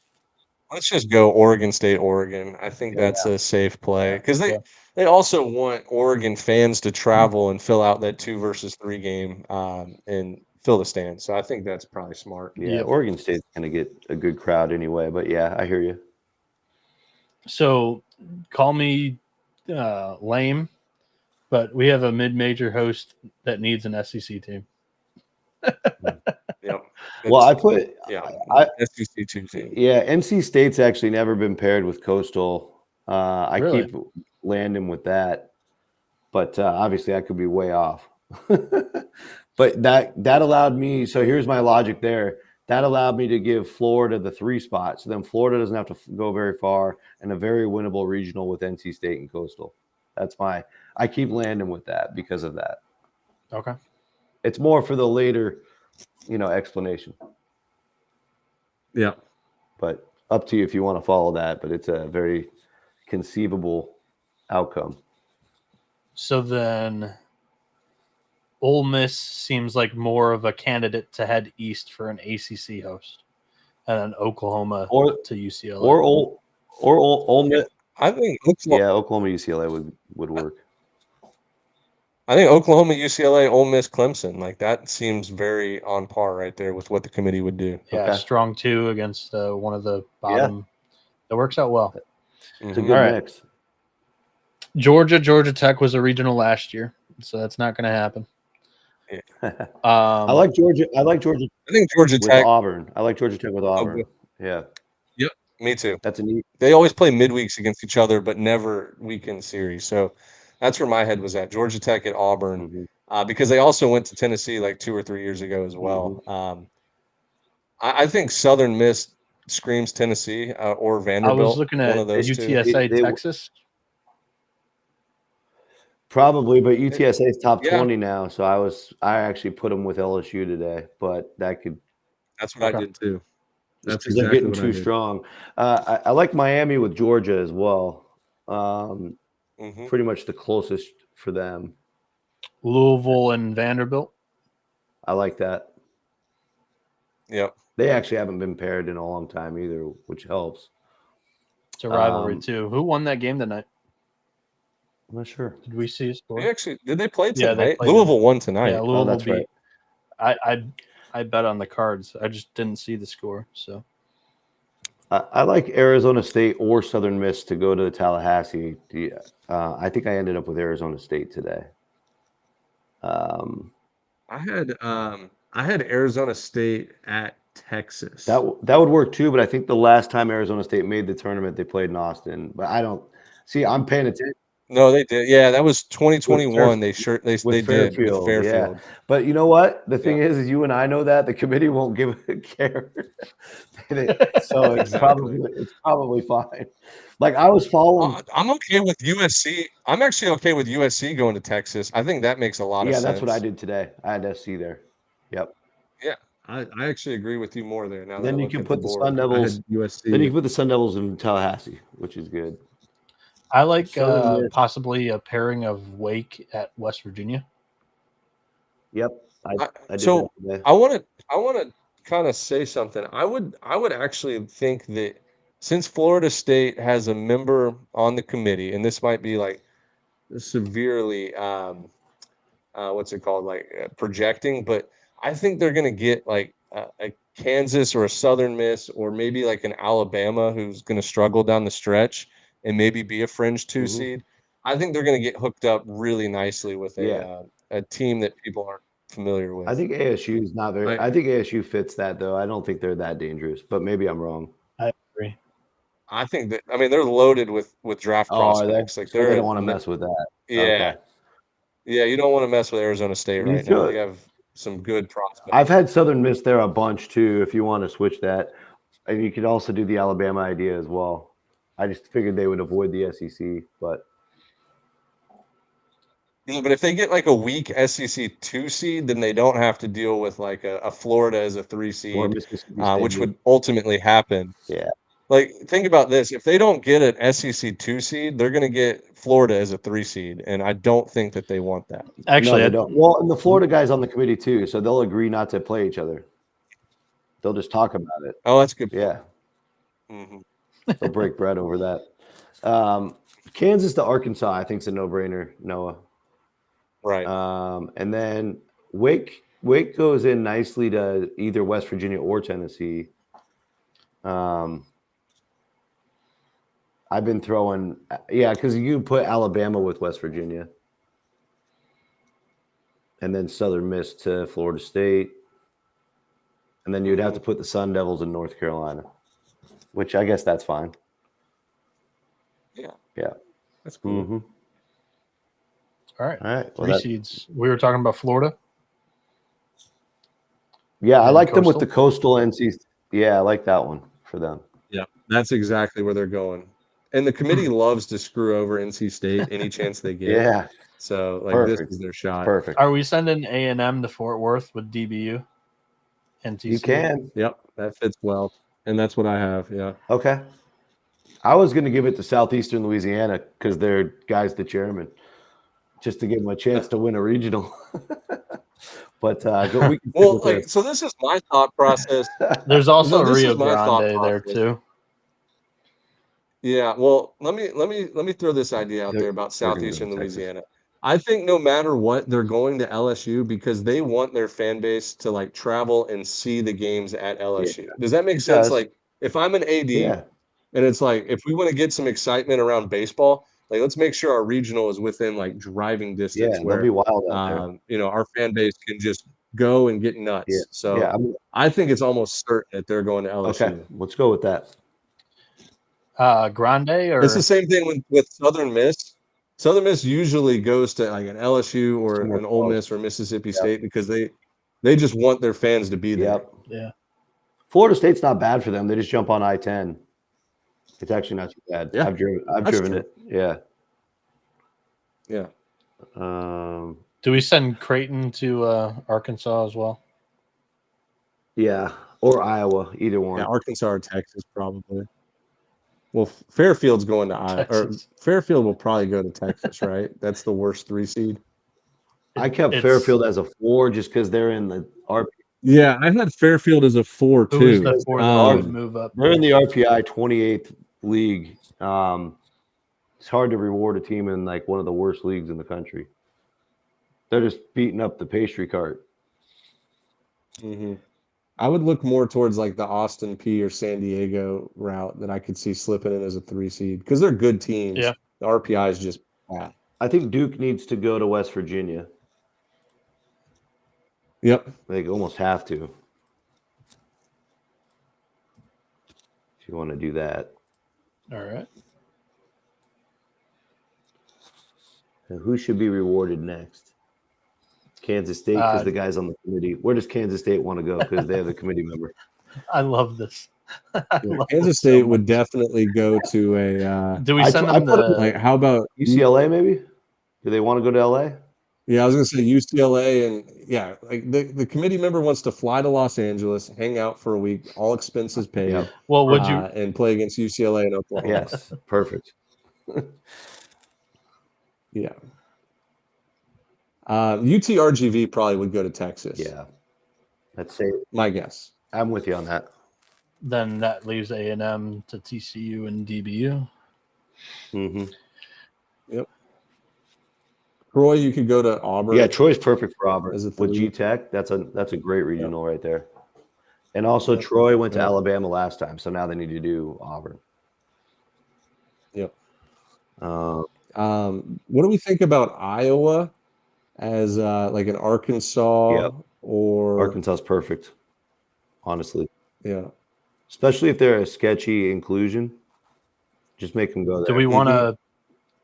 Let's just go Oregon State, Oregon. I think that's a safe play because they also want Oregon fans to travel and fill out that 2 versus 3 game and fill the stands. So I think that's probably smart. Yeah, Oregon State's going to get a good crowd anyway. But yeah, I hear you. So call me lame, but we have a mid-major host that needs an SEC team. Yep. Well, I put SEC 2 team. Yeah, NC State's actually never been paired with Coastal. I Really? keep landing with that, but obviously I could be way off. But that allowed me. So here's my logic there. That allowed me to give Florida the 3 spot. So then Florida doesn't have to go very far, and a very winnable regional with NC State and Coastal. I keep landing with that because of that. Okay. It's more for the later, explanation. Yeah. But up to you if you want to follow that. But it's a very conceivable outcome. So then Ole Miss seems like more of a candidate to head east for an ACC host, and then Oklahoma to UCLA. Or Ole Miss. I think Oklahoma UCLA would work. I think Oklahoma, UCLA, Ole Miss, Clemson, like that seems very on par right there with what the committee would do. Yeah, Okay. strong 2 against one of the bottom. Yeah. It works out well. It's a good mix. Georgia Tech was a regional last year, so that's not going to happen. Yeah. I like Georgia. I think Georgia with Tech. Auburn. I like Georgia Tech with Auburn. Yeah. Yep. Me too. That's a neat. They always play midweeks against each other, but never weekend series. So that's where my head was at. Georgia Tech at Auburn, because they also went to Tennessee like 2 or 3 years ago as well. I think Southern Miss screams Tennessee or Vanderbilt. I was looking at one of those UTSA, Texas. Probably, but UTSA is top 20 now. So I actually put them with LSU today, but that could. That's what I did too. That's exactly they're getting too strong. I like Miami with Georgia as well. Pretty much the closest for them. Louisville and Vanderbilt. I like that. Yep. They actually haven't been paired in a long time either, which helps. It's a rivalry too. Who won that game tonight? I'm not sure. Did we see a score? Did they play tonight? They played Louisville won tonight. Yeah, Louisville that's beat. right. I bet on the Cards. I just didn't see the score. So I like Arizona State or Southern Miss to go to Tallahassee. I think I ended up with Arizona State today. I had Arizona State at Texas. That would work too, but I think the last time Arizona State made the tournament, they played in Austin. But I don't see. I'm paying attention. No, they did. Yeah, that was 2021. They did with Fairfield. Yeah. But you know what? The thing is you and I know that the committee won't give a care. So it's probably fine. Like I was following. I'm okay with USC. I'm actually okay with USC going to Texas. I think that makes a lot of sense. Yeah, that's what I did today. I had SC there. Yep. Yeah, I actually agree with you more there. Now then you can put the Sun Devils. USC. Then you can put the Sun Devils in Tallahassee, which is good. I like possibly a pairing of Wake at West Virginia. Yep. I did so that today. I want to kind of say something. I would actually think that since Florida State has a member on the committee, and this might be like severely what's it called, like projecting, but I think they're going to get like a Kansas or a Southern Miss or maybe like an Alabama who's going to struggle down the stretch and maybe be a fringe 2 seed. I think they're going to get hooked up really nicely with a team that people aren't familiar with. I think ASU is not very. I think ASU fits that though. I don't think they're that dangerous, but maybe I'm wrong. I agree. I think that they're loaded with draft prospects. Like they don't want to mess with that. Yeah. Okay. Yeah, you don't want to mess with Arizona State right now. They have some good prospects. I've had Southern Miss there a bunch too. If you want to switch that, and you could also do the Alabama idea as well. I just figured they would avoid the SEC, but Yeah, but if they get like a weak SEC 2 seed, then they don't have to deal with like a Florida as a 3 Or seed, Mississippi State. which would ultimately happen. Yeah. Like, think about this. If they don't get an SEC 2 seed, they're going to get Florida as a 3 seed. And I don't think that they want that. Actually, No, they don't. Well, and the Florida guy's on the committee too, so they'll agree not to play each other. They'll just talk about it. Oh, that's good. Yeah. Mhm. They'll break bread over that. Kansas to Arkansas, I think, is a no-brainer, Noah. Right. And then Wake goes in nicely to either West Virginia or Tennessee. I've been throwing, because you put Alabama with West Virginia, and then Southern Miss to Florida State, and then you'd have to put the Sun Devils in North Carolina, which I guess that's fine. Yeah. Yeah. That's cool. Mm-hmm. all right. All right. Well, Three seeds. We were talking about Florida. yeah, I And like them with the Coastal? coastal NCs. Yeah, I like that one for them. Yeah, that's exactly where they're going. And the committee loves to screw over NC State any chance they get. Yeah. So, like, Perfect. this is their shot. Perfect. Are we sending A&M to Fort Worth with DBU and TCU? You can. Yep, that fits well. And that's what I have. Yeah. Okay. I was going to give it to Southeastern Louisiana because they're guys the chairman, just to give them a chance to win a regional. But we can well, like, so this is my thought process. There's also this Rio is my thought Grande there process. too. Yeah, well, let me throw this idea out there about Southeastern Louisiana. I think no matter what, they're going to LSU because they want their fan base to like travel and see the games at LSU. Does that make sense? does. Like, if I'm an AD Yeah. and it's like if we want to get some excitement around baseball, like let's make sure our regional is within like driving distance Yeah, they'll where be wild out there. you know, our fan base can just go and get nuts. Yeah. So Yeah. I think it's almost certain that they're going to LSU. Okay, let's go with that. Grande or It's the same thing with Southern Miss. Southern Miss usually goes to like an LSU or Somewhere an Ole close. Miss or Mississippi Yep. State because they just want their fans to be there. Yep. yeah. Florida State's not bad for them. They just jump on I-10. It's actually not too bad. Yeah, I've that's driven true. it. Yeah. Yeah. Do we send Creighton to Arkansas as well? Yeah, or Iowa, either one. Yeah, Arkansas or Texas probably. Well, Fairfield's going to Iowa, or Texas. Fairfield will probably go to Texas, right? That's the worst 3 seed. I kept Fairfield as a 4 just because they're in the RPI. Yeah, I had Fairfield as a 4 too. Who is the 4 that would move up? They're in the RPI 28th league. It's hard to reward a team in like one of the worst leagues in the country. They're just beating up the pastry cart. Mm-hmm. I would look more towards like the Austin P or San Diego route that I could see slipping in as a 3 seed because they're good teams. Yeah. The RPI is just bad. I think Duke needs to go to West Virginia. Yep. They almost have to. If you want to do that. All right. And who should be rewarded next? Kansas State, because the guy's on the committee. Where does Kansas State want to go? Because they have a committee member. I love this. Kansas State would definitely go to a. Do we send them like? How about UCLA? Maybe. Do they want to go to LA? Yeah, I was gonna say UCLA, and yeah, like the committee member wants to fly to Los Angeles, hang out for a week, all expenses paid. Yep. Well, would you and play against UCLA and Oklahoma? Yes, perfect. Yeah. UTRGV probably would go to Texas. Yeah, that's safe. My guess. I'm with you on that. Then that leaves A&M to TCU and DBU. Mm-hmm. Yep. Troy, you could go to Auburn. Yeah, Troy's perfect for Auburn. As a with 3. G-Tech, that's a great regional right there. And also Troy went to Alabama last time, so now they need to do Auburn. Yep. What do we think about Iowa as like an Arkansas or Arkansas's perfect, honestly. Yeah. Especially if they're a sketchy inclusion. Just make them go there. Do we want to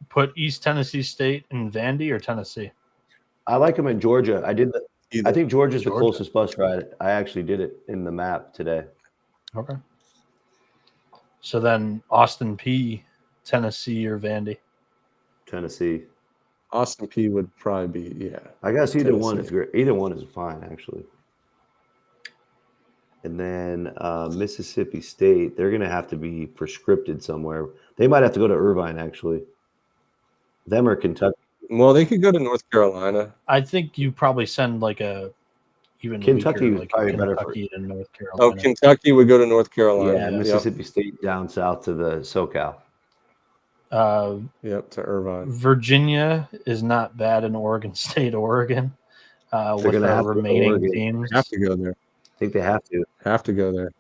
put East Tennessee State in Vandy or Tennessee? I like them in Georgia. I think Georgia's the closest bus ride. I actually did it in the map today. Okay. So then Austin P, Tennessee or Vandy? Tennessee. Austin P would probably be, I guess either one Tennessee. is great. Either one is fine, actually. And then Mississippi State, they're going to have to be prescripted somewhere. They might have to go to Irvine, actually. Them or Kentucky. Well, they could go to North Carolina. I think you probably send like a even Kentucky weaker, is like probably better for. Kentucky and North Oh, Carolina. Kentucky would go to North Carolina. Yeah, Mississippi State down south to the SoCal. Yep, to Irvine. Virginia is not bad in Oregon State, Oregon. With gonna our have to go to remaining Oregon. teams, Have to go there. I think they have to. Have to go there.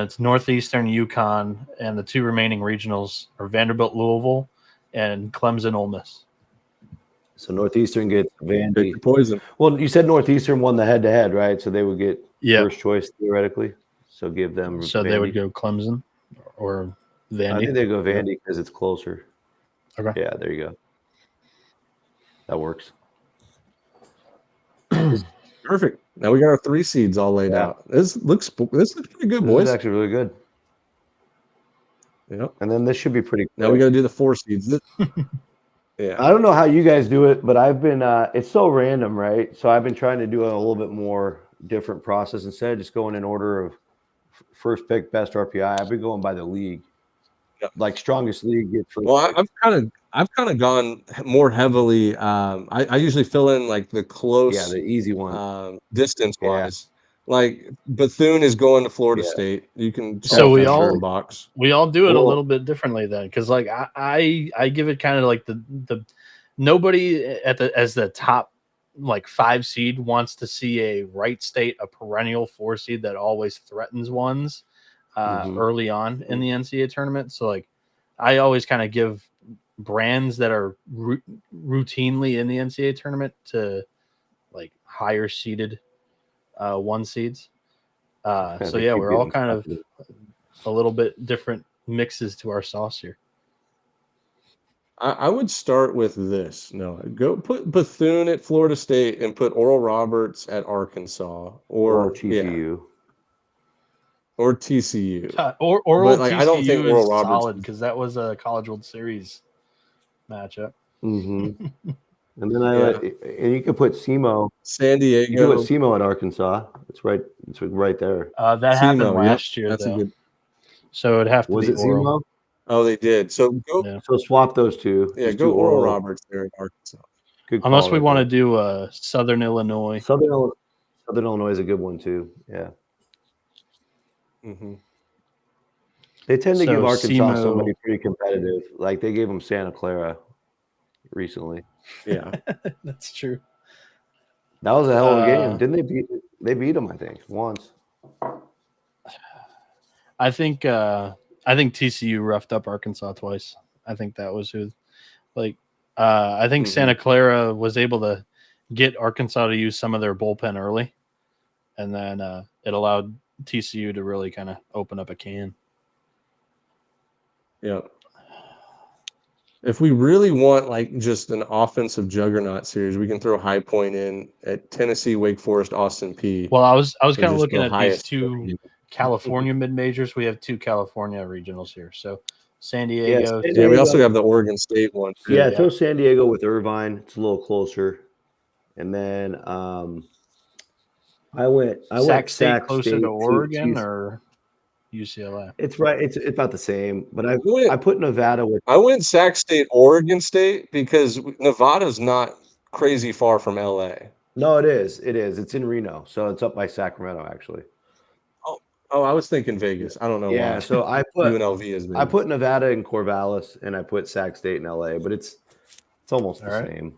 It's Northeastern Yukon, and the two remaining regionals are Vanderbilt, Louisville, and Clemson, Ole Miss. So Northeastern gets Pick Vandy. your poison. Well, you said Northeastern won the head-to-head, right? So they would get Yeah. first choice theoretically. So give them. So Vandy. they would go Clemson or Vandy. I think they go Vandy because it's closer. Okay. Yeah, there you go. That works. Perfect. Now we got our 3 seeds all laid out. This looks pretty good, This boys. is actually really good. Yep. And then this should be pretty quick. Now we got to do the 4 seeds. Yeah. I don't know how you guys do it, but I've been it's so random, right? So I've been trying to do a little bit more different process instead of just going in order of first pick, best RPI. I've been going by the league. Yep. Like strongest league gets first. Well, I've kind of gone more heavily. I usually fill in like the close, Yeah, the easy one. distance wise. Like Bethune is going to Florida Yeah. State. You can check So we that all- box. We all do it a Well- little bit differently then, because like I give it kind of like the nobody as the top like 5 seed wants to see a Wright State, a perennial 4 seed that always threatens ones early on in the NCAA tournament. So like I always kind of give brands that are routinely in the NCAA tournament to like higher seeded 1 seeds. So yeah, we're all kind of a little bit different mixes to our sauce here. I would start with this. No, go put Bethune at Florida State and put Oral Roberts at Arkansas or yeah, TCU. or TCU. Oral But, like, TCU I don't think is Oral Roberts solid is- because that was a College World Series matchup. Mm-hmm. And then and you could put SEMO. San You could Diego. put SEMO at Arkansas. It's right there. That SEMO, happened yep, last year, that's a though. good. So it'd have to Was be it Oral. SEMO? Oh, they did. So go. Yeah. So swap those two. Yeah, Just go do Oral Roberts there in Arkansas. Good Unless call we right want to there. do Southern Illinois. Southern Illinois is a good one too. Yeah. Mm-hmm. They tend to So give Arkansas SEMO- somebody pretty competitive. Like they gave them Santa Clara recently. Yeah. That's true. That was a hell of a game. Uh, Didn't they beat them, I think, once. I think TCU roughed up Arkansas twice. I think that was who. Like, I think Mhm. Santa Clara was able to get Arkansas to use some of their bullpen early, and then it allowed TCU to really kind of open up a can. Yeah. If we really want like just an offensive juggernaut series, we can throw High Point in at Tennessee, Wake Forest, Austin P. Well, I was So kind of just looking go at these highest. 2 California mid majors. We have 2 California regionals here. So San Diego. San Yeah, we Diego. also have the Oregon State one. Too. Yeah, throw San Diego with Irvine. It's a little closer. And then I went State closer State to Oregon or UCLA. It's right. It's about the same. But I went- put Nevada with. I went Sac State, Oregon State because Nevada's not crazy far from LA. No, it is. It is. It's in Reno, so it's up by Sacramento, actually. Oh, I was thinking Vegas. I don't know Yeah. why. So I put UNLV is I put Nevada in Corvallis, and I put Sac State in LA, but it's almost the All right. same.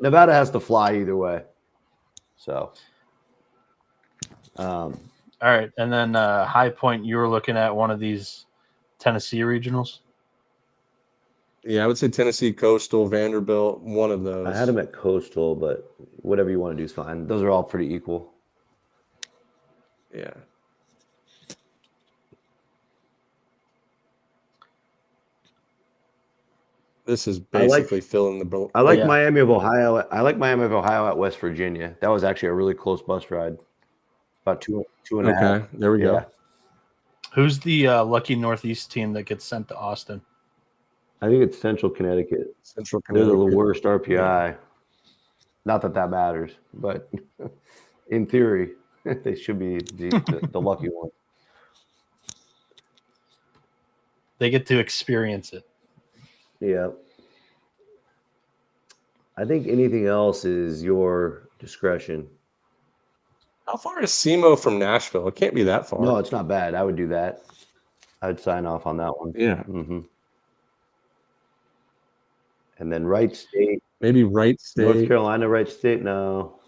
Nevada has to fly either way. So. All right, and then High Point, you were looking at one of these Tennessee regionals. Yeah, I would say Tennessee, Coastal, Vanderbilt, one of those. I had them at Coastal, but whatever you want to do is fine. Those are all pretty equal. Yeah. This is basically filling the. I like Yeah. Miami of Ohio. I like Miami of Ohio at West Virginia. That was actually a really close bus ride. About two and a half. Okay, there we go. Who's the lucky Northeast team that gets sent to Austin? I think it's Central Connecticut. Central They're the Connecticut. worst RPI. Not that that matters, but in theory, they should be the lucky one. They get to experience it. Yeah. I think anything else is your discretion. How far is SEMO from Nashville? It can't be that far. No, it's not bad. I would do that. I'd sign off on that one. Yeah. Mm-hmm. And then Wright State. Maybe Wright State. North Carolina, Wright State? No.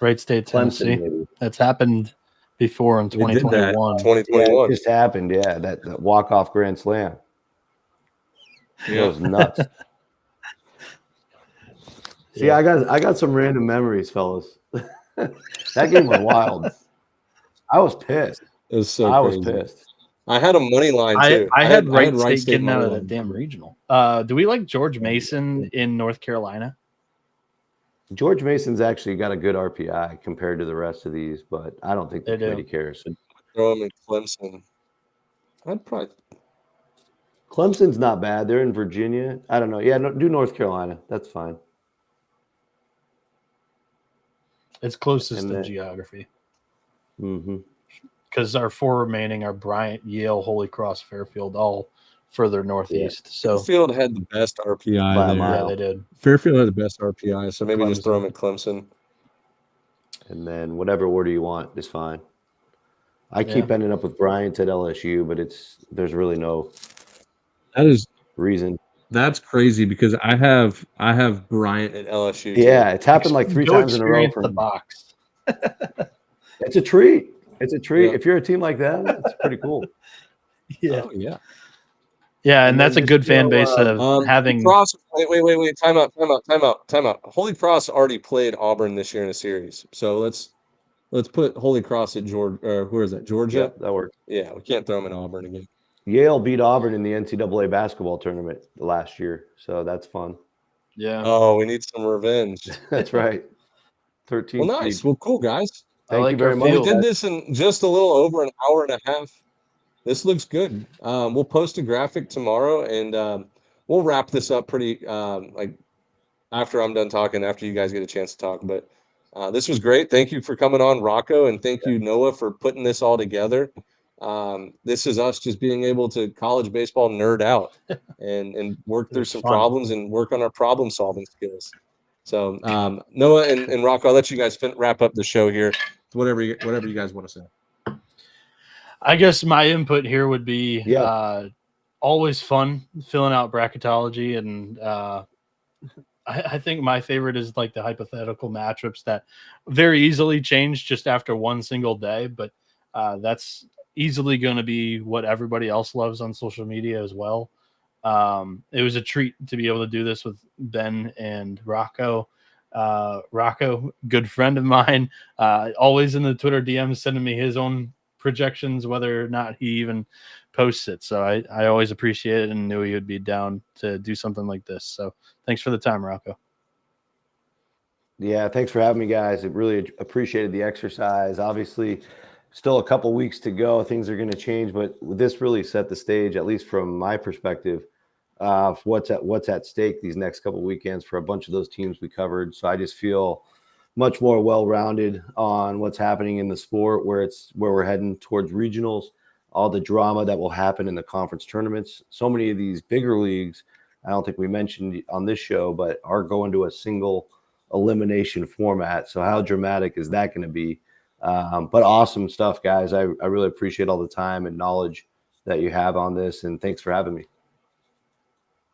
Wright State, Tennessee. Clemson, maybe. That's happened before in They did that 2021. 2021. Yeah, it just happened. Yeah, that walk-off grand slam. It was nuts. See, Yeah. I got some random memories, fellas. That game was wild. I was pissed. It was so I was crazy. pissed. I had a money line too. I had Wright State getting out money of line. that damn regional. Do we like George Mason in North Carolina? George Mason's actually got a good RPI compared to the rest of these, but I don't think the They do. committee cares. Throw him in Clemson. I'd probably. Clemson's not bad. They're in Virginia. I don't know. Yeah, no, do North Carolina. That's fine. It's closest And to then- geography Mm-hmm. because our four remaining are Bryant, Yale, Holy Cross, Fairfield, all further northeast. So Fairfield had the best RPI By a there. mile. yeah, they did. Fairfield had the best RPI, so maybe just Clemson. throw him at Clemson. And then whatever order you want is fine. I keep ending up with Bryant at LSU, but there's really no reason. That's crazy because I have Bryant at LSU. Yeah, it's happened like 3 Go times in a row. experience the box. It's a treat. It's a treat. Yeah. If you're a team like them, it's pretty cool. Yeah, Oh, yeah. yeah, And and that's a then good just fan go, base of having. Holy Cross, wait. Time out. Holy Cross already played Auburn this year in a series, so let's put Holy Cross at Georgia. Where is that? Georgia. Yep, that works. Yeah, we can't throw them in Auburn again. Yale beat Auburn in the NCAA basketball tournament last year, so that's fun. Yeah, Oh, we need some revenge. That's right. 13. Well, nice. Well, cool, guys. Thank like you very our much. We field. did this in just a little over an hour and a half. This looks good. We'll post a graphic tomorrow, and we'll wrap this up pretty like after I'm done talking, after you guys get a chance to talk. But this was great. Thank you for coming on, Rocco, and thank you, Noah, for putting this all together. This is us just being able to college baseball nerd out and work through was some fun. problems and work on our problem solving skills. So Noah and Rocco, I'll let you guys wrap up the show here. Whatever you guys want to say. I guess my input here would be Yeah. always fun filling out bracketology, and I think my favorite is like the hypothetical matchups that very easily change just after one single day, but that's easily going to be what everybody else loves on social media as well. It was a treat to be able to do this with Ben and Rocco. Rocco, good friend of mine, always in the Twitter DMs sending me his own projections, whether or not he even posts it. So I always appreciate it and knew he would be down to do something like this. So thanks for the time, Rocco. Yeah, thanks for having me, guys. I really appreciated the exercise. Obviously, still a couple weeks to go. Things are going to change, but this really set the stage, at least from my perspective, of what's at stake these next couple weekends for a bunch of those teams we covered. So I just feel much more well-rounded on what's happening in the sport, where we're heading towards regionals, all the drama that will happen in the conference tournaments. So many of these bigger leagues, I don't think we mentioned on this show, but are going to a single elimination format. So how dramatic is that going to be? But awesome stuff, guys. I really appreciate all the time and knowledge that you have on this, and thanks for having me.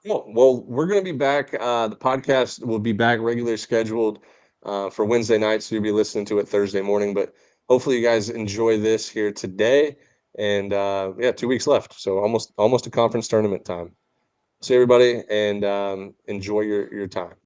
Well, we're going to be back. The podcast will be back regularly scheduled for Wednesday night, so you'll be listening to it Thursday morning. But hopefully you guys enjoy this here today. And 2 weeks left, so almost a conference tournament time. See everybody, and enjoy your time.